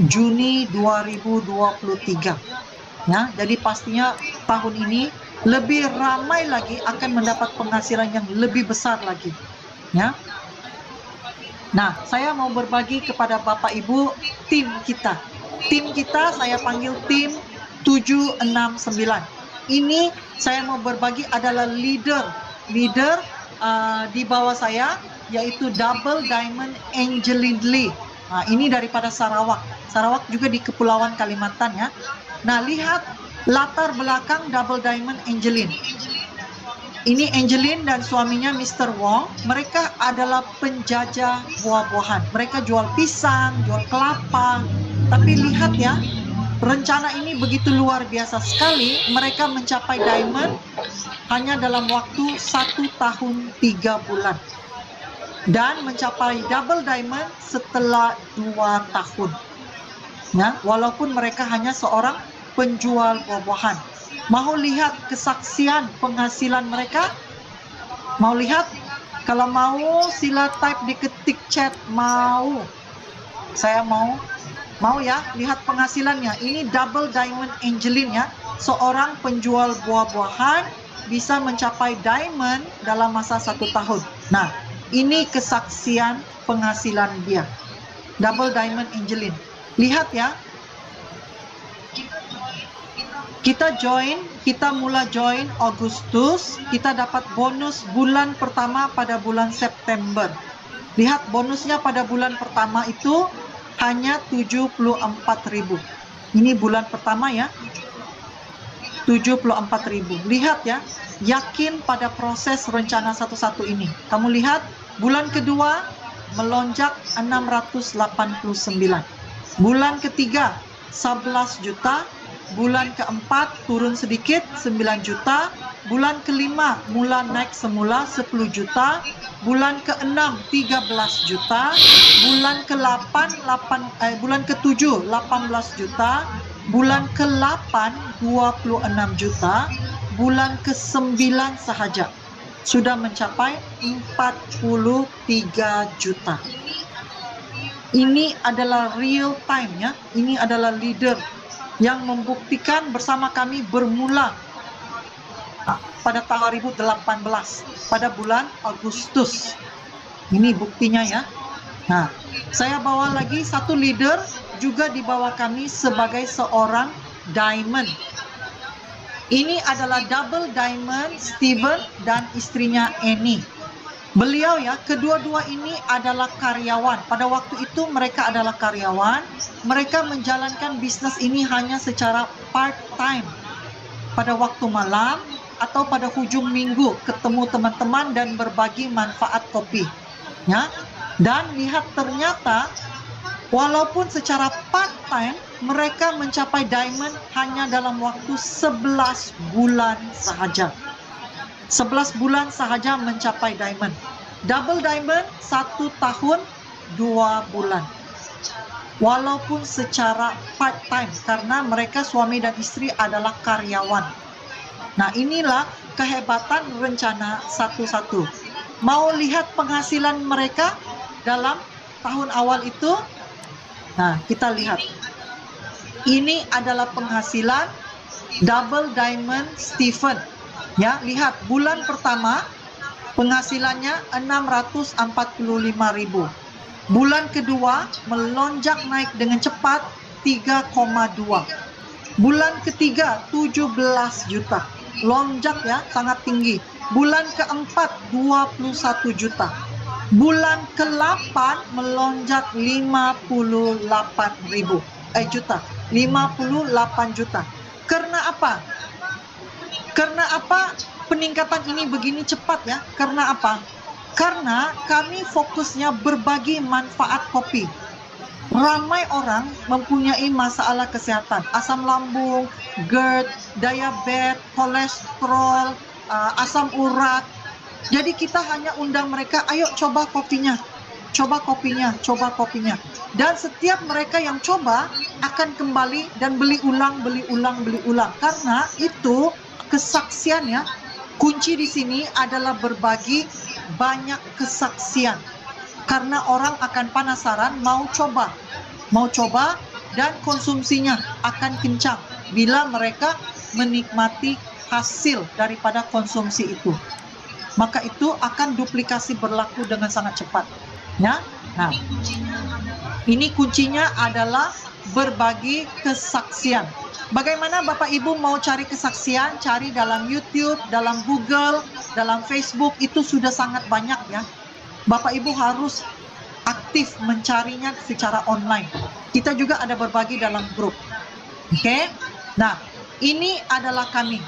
Juni 2023. Ya, jadi pastinya tahun ini lebih ramai lagi akan mendapat penghasilan yang lebih besar lagi. Ya. Nah, saya mau berbagi kepada Bapak Ibu tim kita. Tim kita saya panggil tim 769. Ini saya mau berbagi adalah leader di bawah saya, yaitu Double Diamond Angeline Lee. Nah, ini daripada Sarawak. Sarawak juga di Kepulauan Kalimantan ya. Nah, lihat latar belakang Double Diamond Angeline. Ini Angeline dan suaminya Mr. Wong. Mereka adalah penjajah buah-buahan. Mereka jual pisang, jual kelapa. Tapi lihat ya, rencana ini begitu luar biasa sekali. Mereka mencapai diamond hanya dalam waktu 1 tahun 3 bulan. Dan mencapai double diamond setelah 2 tahun. Ya, walaupun mereka hanya seorang penjual buah-buahan. Mau lihat kesaksian penghasilan mereka? Mau lihat? Kalau mau sila type di ketik chat mau. Saya mau ya lihat penghasilannya. Ini Double Diamond Angeline ya. Seorang penjual buah-buahan bisa mencapai diamond dalam masa 1 tahun. Nah, ini kesaksian penghasilan dia. Double Diamond Angeline. Lihat ya. Kita mula join Agustus, kita dapat bonus bulan pertama pada bulan September. Lihat bonusnya pada bulan pertama itu hanya 74.000. Ini bulan pertama ya. 74.000. Lihat ya, yakin pada proses rencana satu-satu ini. Kamu lihat bulan kedua melonjak 689. Bulan ketiga 11 juta. Bulan keempat turun sedikit 9 juta, bulan kelima mula naik semula 10 juta, bulan keenam 13 juta, bulan ke-7 18 juta, bulan ke-8 26 juta, bulan ke-9 sahaja sudah mencapai 43 juta. Ini adalah real time ya, ini adalah leader yang membuktikan bersama kami bermula pada tahun 2018 pada bulan Agustus. Ini buktinya ya. Nah, saya bawa lagi satu leader juga di bawah kami sebagai seorang diamond. Ini adalah double diamond Steven dan istrinya Annie. Beliau ya, kedua-dua ini adalah karyawan. Pada waktu itu mereka adalah karyawan. Mereka menjalankan bisnis ini hanya secara part-time. Pada waktu malam atau pada hujung minggu ketemu teman-teman dan berbagi manfaat kopi. Ya. Dan lihat ternyata walaupun secara part-time mereka mencapai diamond hanya dalam waktu 11 bulan sahaja. 11 bulan sahaja mencapai diamond. Double diamond 1 tahun 2 bulan. Walaupun secara part-time karena mereka suami dan istri adalah karyawan. Nah, inilah kehebatan rencana satu-satu. Mau lihat penghasilan mereka dalam tahun awal itu? Nah, kita lihat. Ini adalah penghasilan Double Diamond Steven. Ya, lihat bulan pertama penghasilannya 645.000. Bulan kedua melonjak naik dengan cepat 3,2. Bulan ketiga 17 juta. Lonjak ya, sangat tinggi. Bulan keempat 21 juta. Bulan ke-8 melonjak 58.000 juta. 58 juta. Karena apa? Karena apa peningkatan ini begini cepat ya? Karena apa? Karena kami fokusnya berbagi manfaat kopi. Ramai orang mempunyai masalah kesehatan, asam lambung, GERD, diabetes, kolesterol, asam urat. Jadi kita hanya undang mereka, ayo coba kopinya. Coba kopinya, coba kopinya. Dan setiap mereka yang coba akan kembali dan beli ulang. Karena itu kesaksiannya, kunci di sini adalah berbagi banyak kesaksian. Karena orang akan penasaran, mau coba dan konsumsinya akan kencang. bila mereka menikmati hasil daripada konsumsi itu. Maka itu akan duplikasi berlaku dengan sangat cepat. Ya. Nah, ini kuncinya adalah berbagi kesaksian. Bagaimana Bapak Ibu mau cari kesaksian? Cari dalam YouTube, dalam Google, dalam Facebook, itu sudah sangat banyak ya. Bapak Ibu harus aktif mencarinya secara online. Kita juga ada berbagi dalam grup. Oke? Nah, ini adalah kami.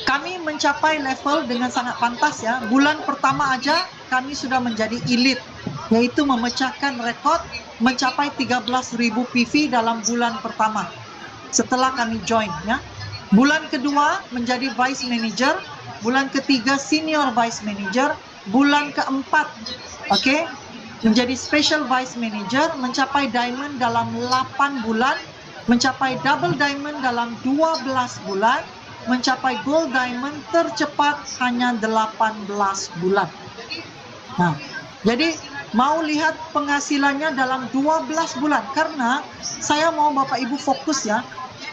Kami mencapai level dengan sangat pantas ya. Bulan pertama aja kami sudah menjadi elite, yaitu memecahkan rekod mencapai 13.000 PV dalam bulan pertama setelah kami join ya. Bulan kedua menjadi vice manager, bulan ketiga senior vice manager, bulan keempat menjadi special vice manager, mencapai diamond dalam 8 bulan, mencapai double diamond dalam 12 bulan, mencapai gold diamond tercepat hanya 18 bulan. Nah, jadi mau lihat penghasilannya dalam 12 bulan, karena saya mau Bapak Ibu fokus ya,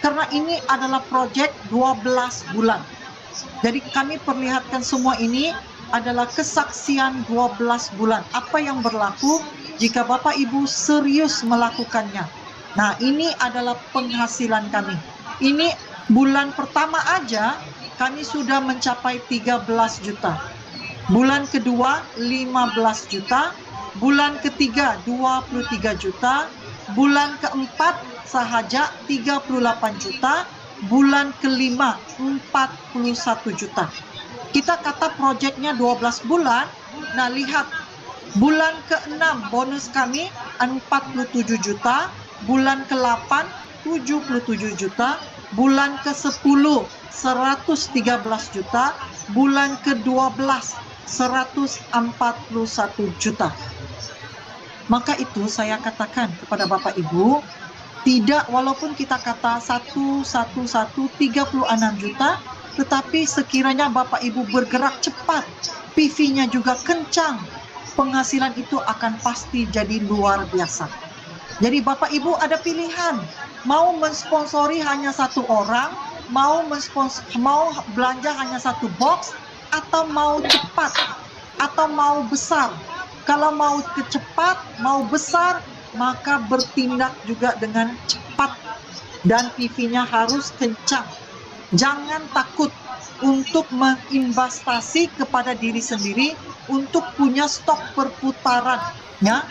karena ini adalah proyek 12 bulan. Jadi kami perlihatkan semua ini adalah kesaksian 12 bulan. Apa yang berlaku jika Bapak Ibu serius melakukannya. Nah, ini adalah penghasilan kami. Ini bulan pertama aja kami sudah mencapai 13 juta. Bulan kedua 15 juta. Bulan ketiga 23 juta. Bulan keempat sahaja 38 juta. Bulan kelima 41 juta. Kita kata proyeknya 12 bulan. Nah, lihat bulan ke-6 bonus kami 47 juta. Bulan ke-8 77 juta. Bulan ke-10 113 juta. Bulan ke-12 141 juta. Maka itu saya katakan kepada Bapak Ibu, tidak, walaupun kita kata 111 36 juta, tetapi sekiranya Bapak Ibu bergerak cepat, PV-nya juga kencang, penghasilan itu akan pasti jadi luar biasa. Jadi Bapak Ibu ada pilihan, mau mensponsori hanya satu orang, mau belanja hanya satu box, atau mau cepat, atau mau besar. Kalau mau cepat, mau besar, maka bertindak juga dengan cepat dan PV-nya harus kencang. Jangan takut untuk menginvestasi kepada diri sendiri untuk punya stok perputaran. Ya,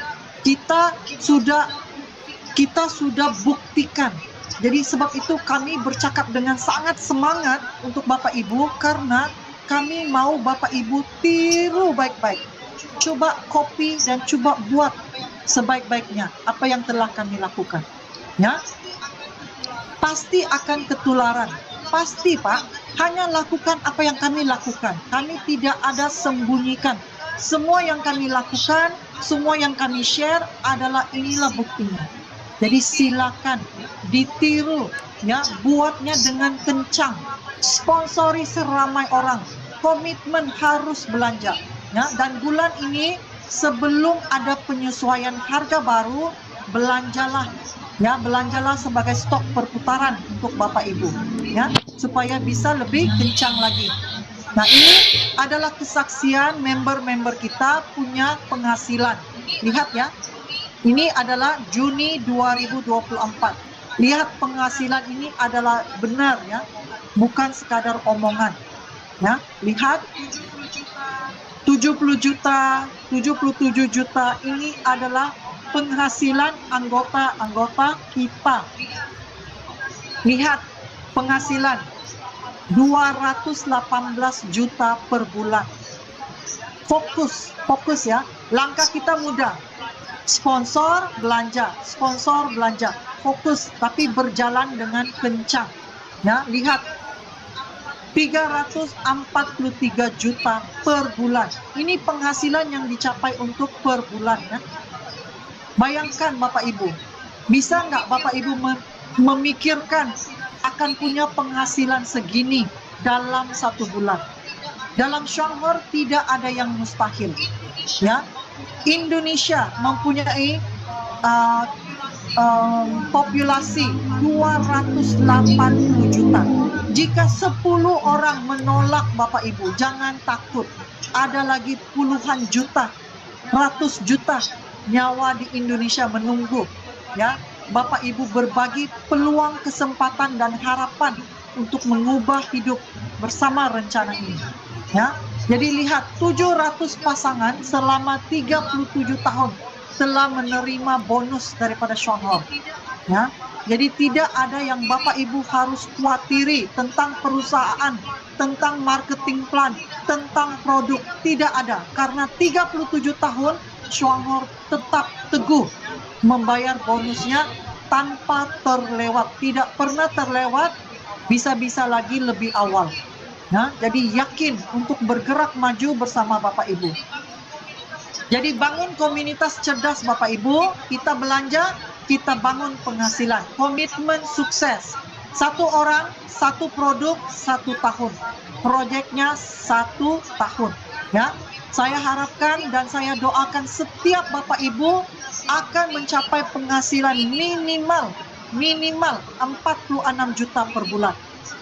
kita sudah buktikan. Jadi sebab itu kami bercakap dengan sangat semangat untuk Bapak Ibu, karena kami mau Bapak Ibu tiru baik-baik. Coba copy dan coba buat sebaik-baiknya apa yang telah kami lakukan. Ya, pasti akan ketularan. Pasti Pak, hanya lakukan apa yang kami lakukan. Kami tidak ada sembunyikan. Semua yang kami lakukan, semua yang kami share adalah inilah buktinya. Jadi silakan ditiru, ya, buatnya dengan kencang. Sponsori seramai orang. Komitmen harus belanja. Ya, dan bulan ini sebelum ada penyesuaian harga baru, belanjalah, ya, belanjalah sebagai stok perputaran untuk Bapak Ibu, ya, supaya bisa lebih kencang lagi. Nah, ini adalah kesaksian member-member kita punya penghasilan. Lihat ya, ini adalah Juni 2024. Lihat penghasilan ini adalah benar ya, bukan sekadar omongan. Ya, lihat 70 juta, 77 juta ini adalah penghasilan anggota-anggota kita. Lihat penghasilan 218 juta per bulan. Fokus ya. Langkah kita mudah. Sponsor belanja, fokus tapi berjalan dengan kencang. Ya, lihat 343 juta per bulan. Ini penghasilan yang dicapai untuk per bulan ya. Bayangkan Bapak Ibu, bisa nggak Bapak Ibu memikirkan akan punya penghasilan segini dalam 1 bulan? Dalam Shanghai tidak ada yang mustahil. Ya, Indonesia mempunyai populasi 280 juta. Jika 10 orang menolak Bapak Ibu, jangan takut. Ada lagi puluhan juta, ratus juta nyawa di Indonesia menunggu. Ya, Bapak Ibu berbagi peluang, kesempatan dan harapan untuk mengubah hidup bersama rencana ini. Ya, jadi lihat 700 pasangan selama 37 tahun telah menerima bonus daripada Shuanghor. Ya, jadi tidak ada yang Bapak Ibu harus khawatiri tentang perusahaan, tentang marketing plan, tentang produk. Tidak ada, karena 37 tahun Shuanghor tetap teguh membayar bonusnya tanpa terlewat, tidak pernah terlewat, bisa-bisa lagi lebih awal. Nah, jadi yakin untuk bergerak maju bersama Bapak Ibu. Jadi bangun komunitas cerdas Bapak Ibu, kita belanja, kita bangun penghasilan. Komitmen sukses. 1 orang, 1 produk, 1 tahun. Proyeknya 1 tahun. Ya, saya harapkan dan saya doakan setiap Bapak Ibu akan mencapai penghasilan minimal 46 juta per bulan.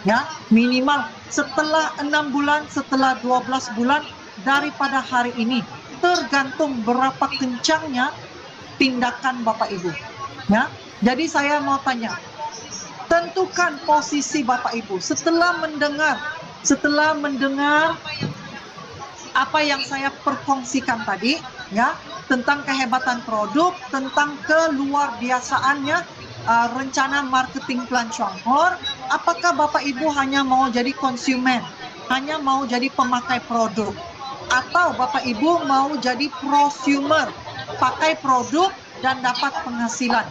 Ya, minimal setelah 6 bulan, setelah 12 bulan daripada hari ini. Tergantung berapa kencangnya tindakan Bapak Ibu. Ya, jadi saya mau tanya, tentukan posisi Bapak Ibu setelah mendengar apa yang saya perkongsikan tadi, ya, tentang kehebatan produk, tentang keluar biasaannya rencana marketing plan Shuanghor. Apakah Bapak Ibu hanya mau jadi konsumen, hanya mau jadi pemakai produk, atau Bapak Ibu mau jadi prosumer, pakai produk dan dapat penghasilan?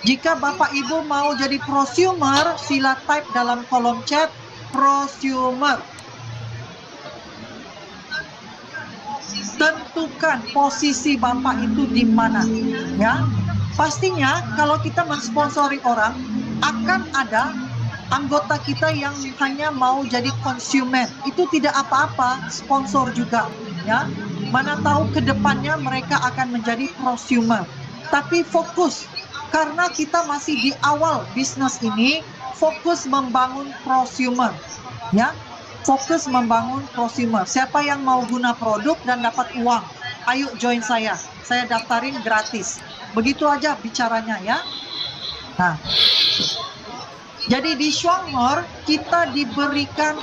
Jika Bapak Ibu mau jadi prosumer, sila type dalam kolom chat prosumer. Tentukan posisi Bapak itu di mana, ya. Pastinya kalau kita mensponsori orang, akan ada anggota kita yang hanya mau jadi konsumen. Itu tidak apa-apa, sponsor juga, ya. Mana tahu kedepannya mereka akan menjadi prosumer. Tapi fokus, karena kita masih di awal bisnis ini, fokus membangun prosumer, ya. Fokus membangun prosumer. Siapa yang mau guna produk dan dapat uang, ayo join saya daftarin gratis. Begitu aja bicaranya, ya. Nah, jadi di Shuanghor kita diberikan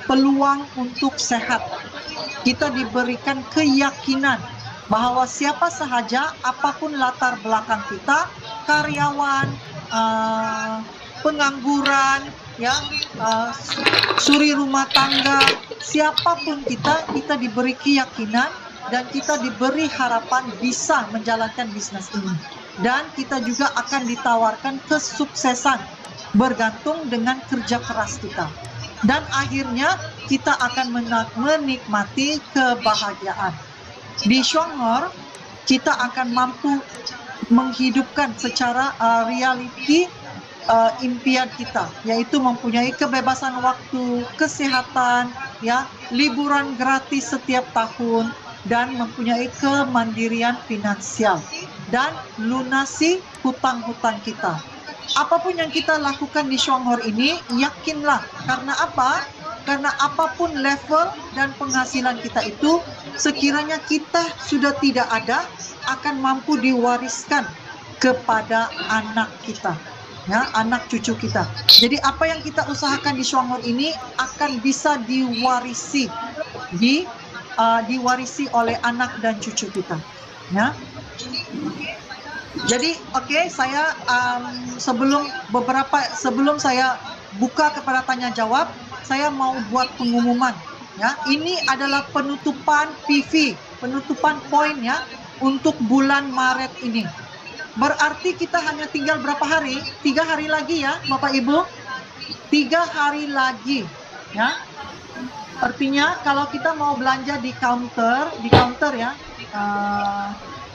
peluang untuk sehat. Kita diberikan keyakinan bahwa siapa sahaja, apapun latar belakang kita, karyawan, pengangguran, ya, suri rumah tangga, siapapun kita diberi keyakinan dan kita diberi harapan bisa menjalankan bisnis ini. Dan kita juga akan ditawarkan kesuksesan bergantung dengan kerja keras kita. Dan akhirnya kita akan menikmati kebahagiaan. Di Shuanghor kita akan mampu menghidupkan secara reality impian kita, yaitu mempunyai kebebasan waktu, kesehatan, ya, liburan gratis setiap tahun, dan mempunyai kemandirian finansial dan lunasi hutang-hutang kita. Apapun yang kita lakukan di Shuanghor ini, yakinlah. Karena apa? Karena apapun level dan penghasilan kita itu, sekiranya kita sudah tidak ada, akan mampu diwariskan kepada anak kita, ya, anak cucu kita. Jadi apa yang kita usahakan di Shuanghor ini akan bisa diwarisi oleh anak dan cucu kita, ya. Jadi oke, saya sebelum saya buka kepada tanya jawab, saya mau buat pengumuman, ya. Ini adalah penutupan PV, penutupan poin, ya, untuk bulan Maret ini. Berarti kita hanya tinggal berapa hari? 3 hari lagi, ya Bapak Ibu. 3 hari lagi, ya. Artinya kalau kita mau belanja di counter, ya,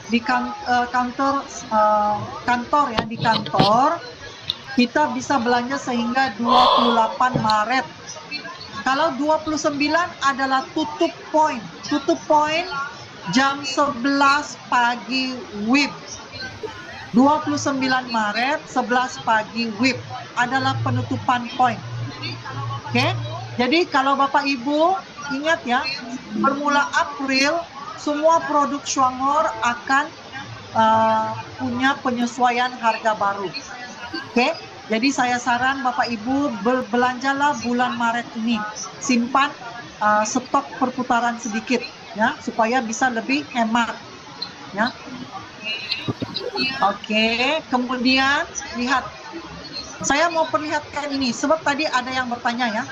di kantor ya, di kantor kita bisa belanja sehingga 28 Maret. Kalau 29 adalah tutup poin jam 11 pagi WIB, 29 Maret 11 pagi WIB adalah penutupan poin. Oke. Jadi kalau Bapak Ibu ingat ya, bermula April semua produk Shuanghor akan punya penyesuaian harga baru. Oke. Jadi saya saran Bapak Ibu berbelanjalah bulan Maret ini. Simpan stok perputaran sedikit ya supaya bisa lebih hemat ya. Oke, kemudian lihat. Saya mau perlihatkan ini sebab tadi ada yang bertanya ya.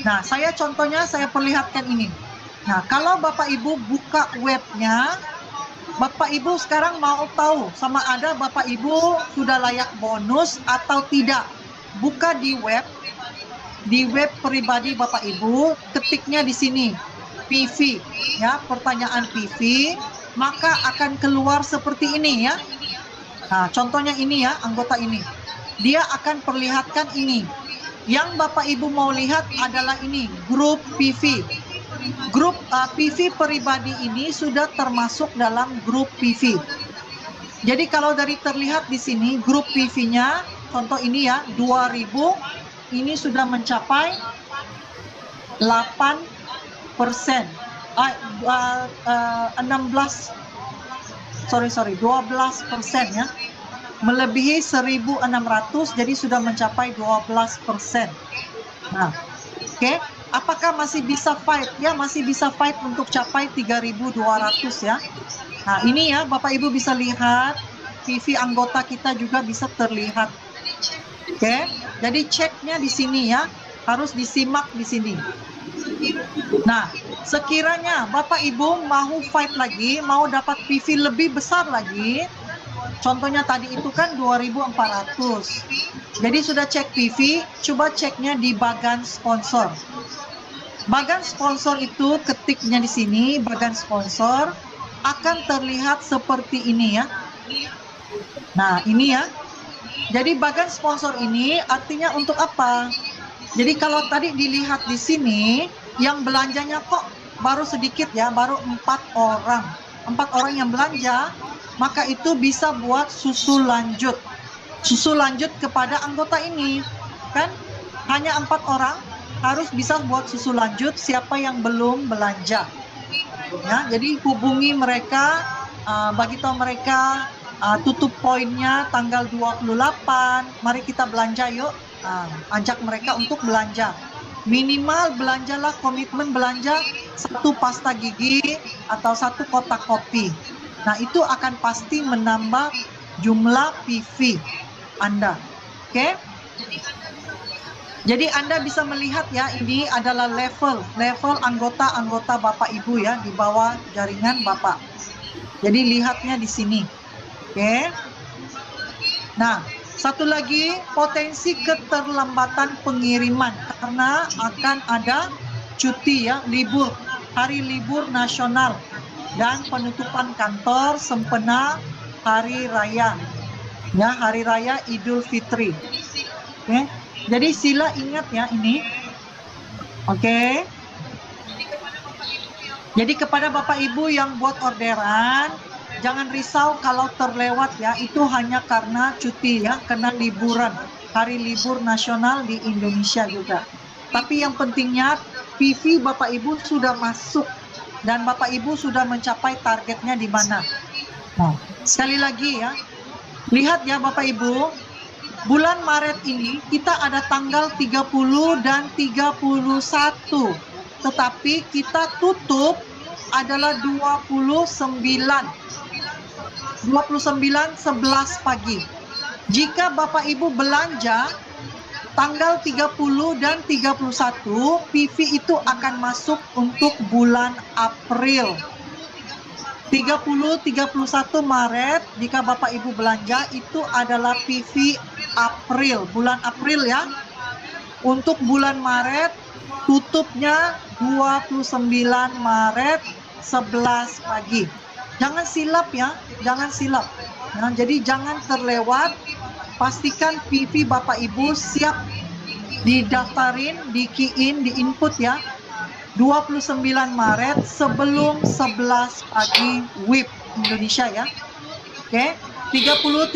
Nah, contohnya saya perlihatkan ini. Nah, kalau Bapak Ibu buka webnya, Bapak Ibu sekarang mau tahu sama ada Bapak Ibu sudah layak bonus atau tidak. Buka di web pribadi Bapak Ibu, ketiknya di sini PV ya, pertanyaan PV, maka akan keluar seperti ini ya. Nah, contohnya ini ya, anggota ini. Dia akan perlihatkan ini. Yang Bapak Ibu mau lihat adalah ini, grup PV. Grup PV pribadi ini sudah termasuk dalam grup PV. Jadi kalau dari terlihat di sini grup PV-nya, contoh ini ya, 2000, ini sudah mencapai 8%. 12% ya. Melebihi 1.600, jadi sudah mencapai 12%. Nah, oke. Apakah masih bisa fight? Ya, masih bisa fight untuk capai 3.200 ya. Nah, ini ya, Bapak Ibu bisa lihat, PV anggota kita juga bisa terlihat. Oke, jadi ceknya di sini ya, harus disimak di sini. Nah, sekiranya Bapak Ibu mau fight lagi, mau dapat PV lebih besar lagi, contohnya tadi itu kan 2.400. Jadi sudah cek PV, coba ceknya di bagan sponsor. Bagan sponsor itu ketiknya di sini, bagan sponsor akan terlihat seperti ini ya. Nah, ini ya. Jadi bagan sponsor ini artinya untuk apa? Jadi kalau tadi dilihat di sini, yang belanjanya kok baru sedikit ya, baru 4 orang. 4 orang yang belanja, maka itu bisa buat susul lanjut. Susul lanjut kepada anggota ini. Kan hanya 4 orang harus bisa buat susul lanjut siapa yang belum belanja. Ya, jadi hubungi mereka, bagi tahu mereka tutup poinnya tanggal 28. Mari kita belanja yuk. Ajak mereka untuk belanja. Minimal belanjalah, komitmen belanja 1 pasta gigi atau 1 kotak kopi. Nah, itu akan pasti menambah jumlah PV Anda. Oke? Jadi Anda bisa melihat ya, ini adalah level anggota Bapak Ibu ya, di bawah jaringan Bapak. Jadi lihatnya di sini. Oke? Nah, satu lagi, potensi keterlambatan pengiriman karena akan ada cuti ya, libur, hari libur nasional dan penutupan kantor sempena hari raya. Ya, hari raya Idul Fitri. Oke. Jadi sila ingat ya ini. Oke. Jadi kepada Bapak Ibu yang buat orderan, jangan risau kalau terlewat ya, itu hanya karena cuti ya, karena liburan, hari libur nasional di Indonesia juga. Tapi yang pentingnya PV Bapak Ibu sudah masuk dan Bapak Ibu sudah mencapai targetnya di mana. Nah, sekali lagi ya, lihat ya Bapak Ibu, bulan Maret ini kita ada tanggal 30 dan 31, tetapi kita tutup adalah 29 11 pagi. Jika Bapak Ibu belanja tanggal 30 dan 31, PV itu akan masuk untuk bulan April. 30 31 Maret jika Bapak Ibu belanja itu adalah PV April, bulan April ya. Untuk bulan Maret tutupnya 29 Maret 11 pagi. Jangan silap ya, jangan silap. Nah, jadi jangan terlewat. Pastikan PV Bapak Ibu siap didaftarin, di-key-in, di-input ya. 29 Maret sebelum 11 pagi WIB Indonesia ya. Oke. 30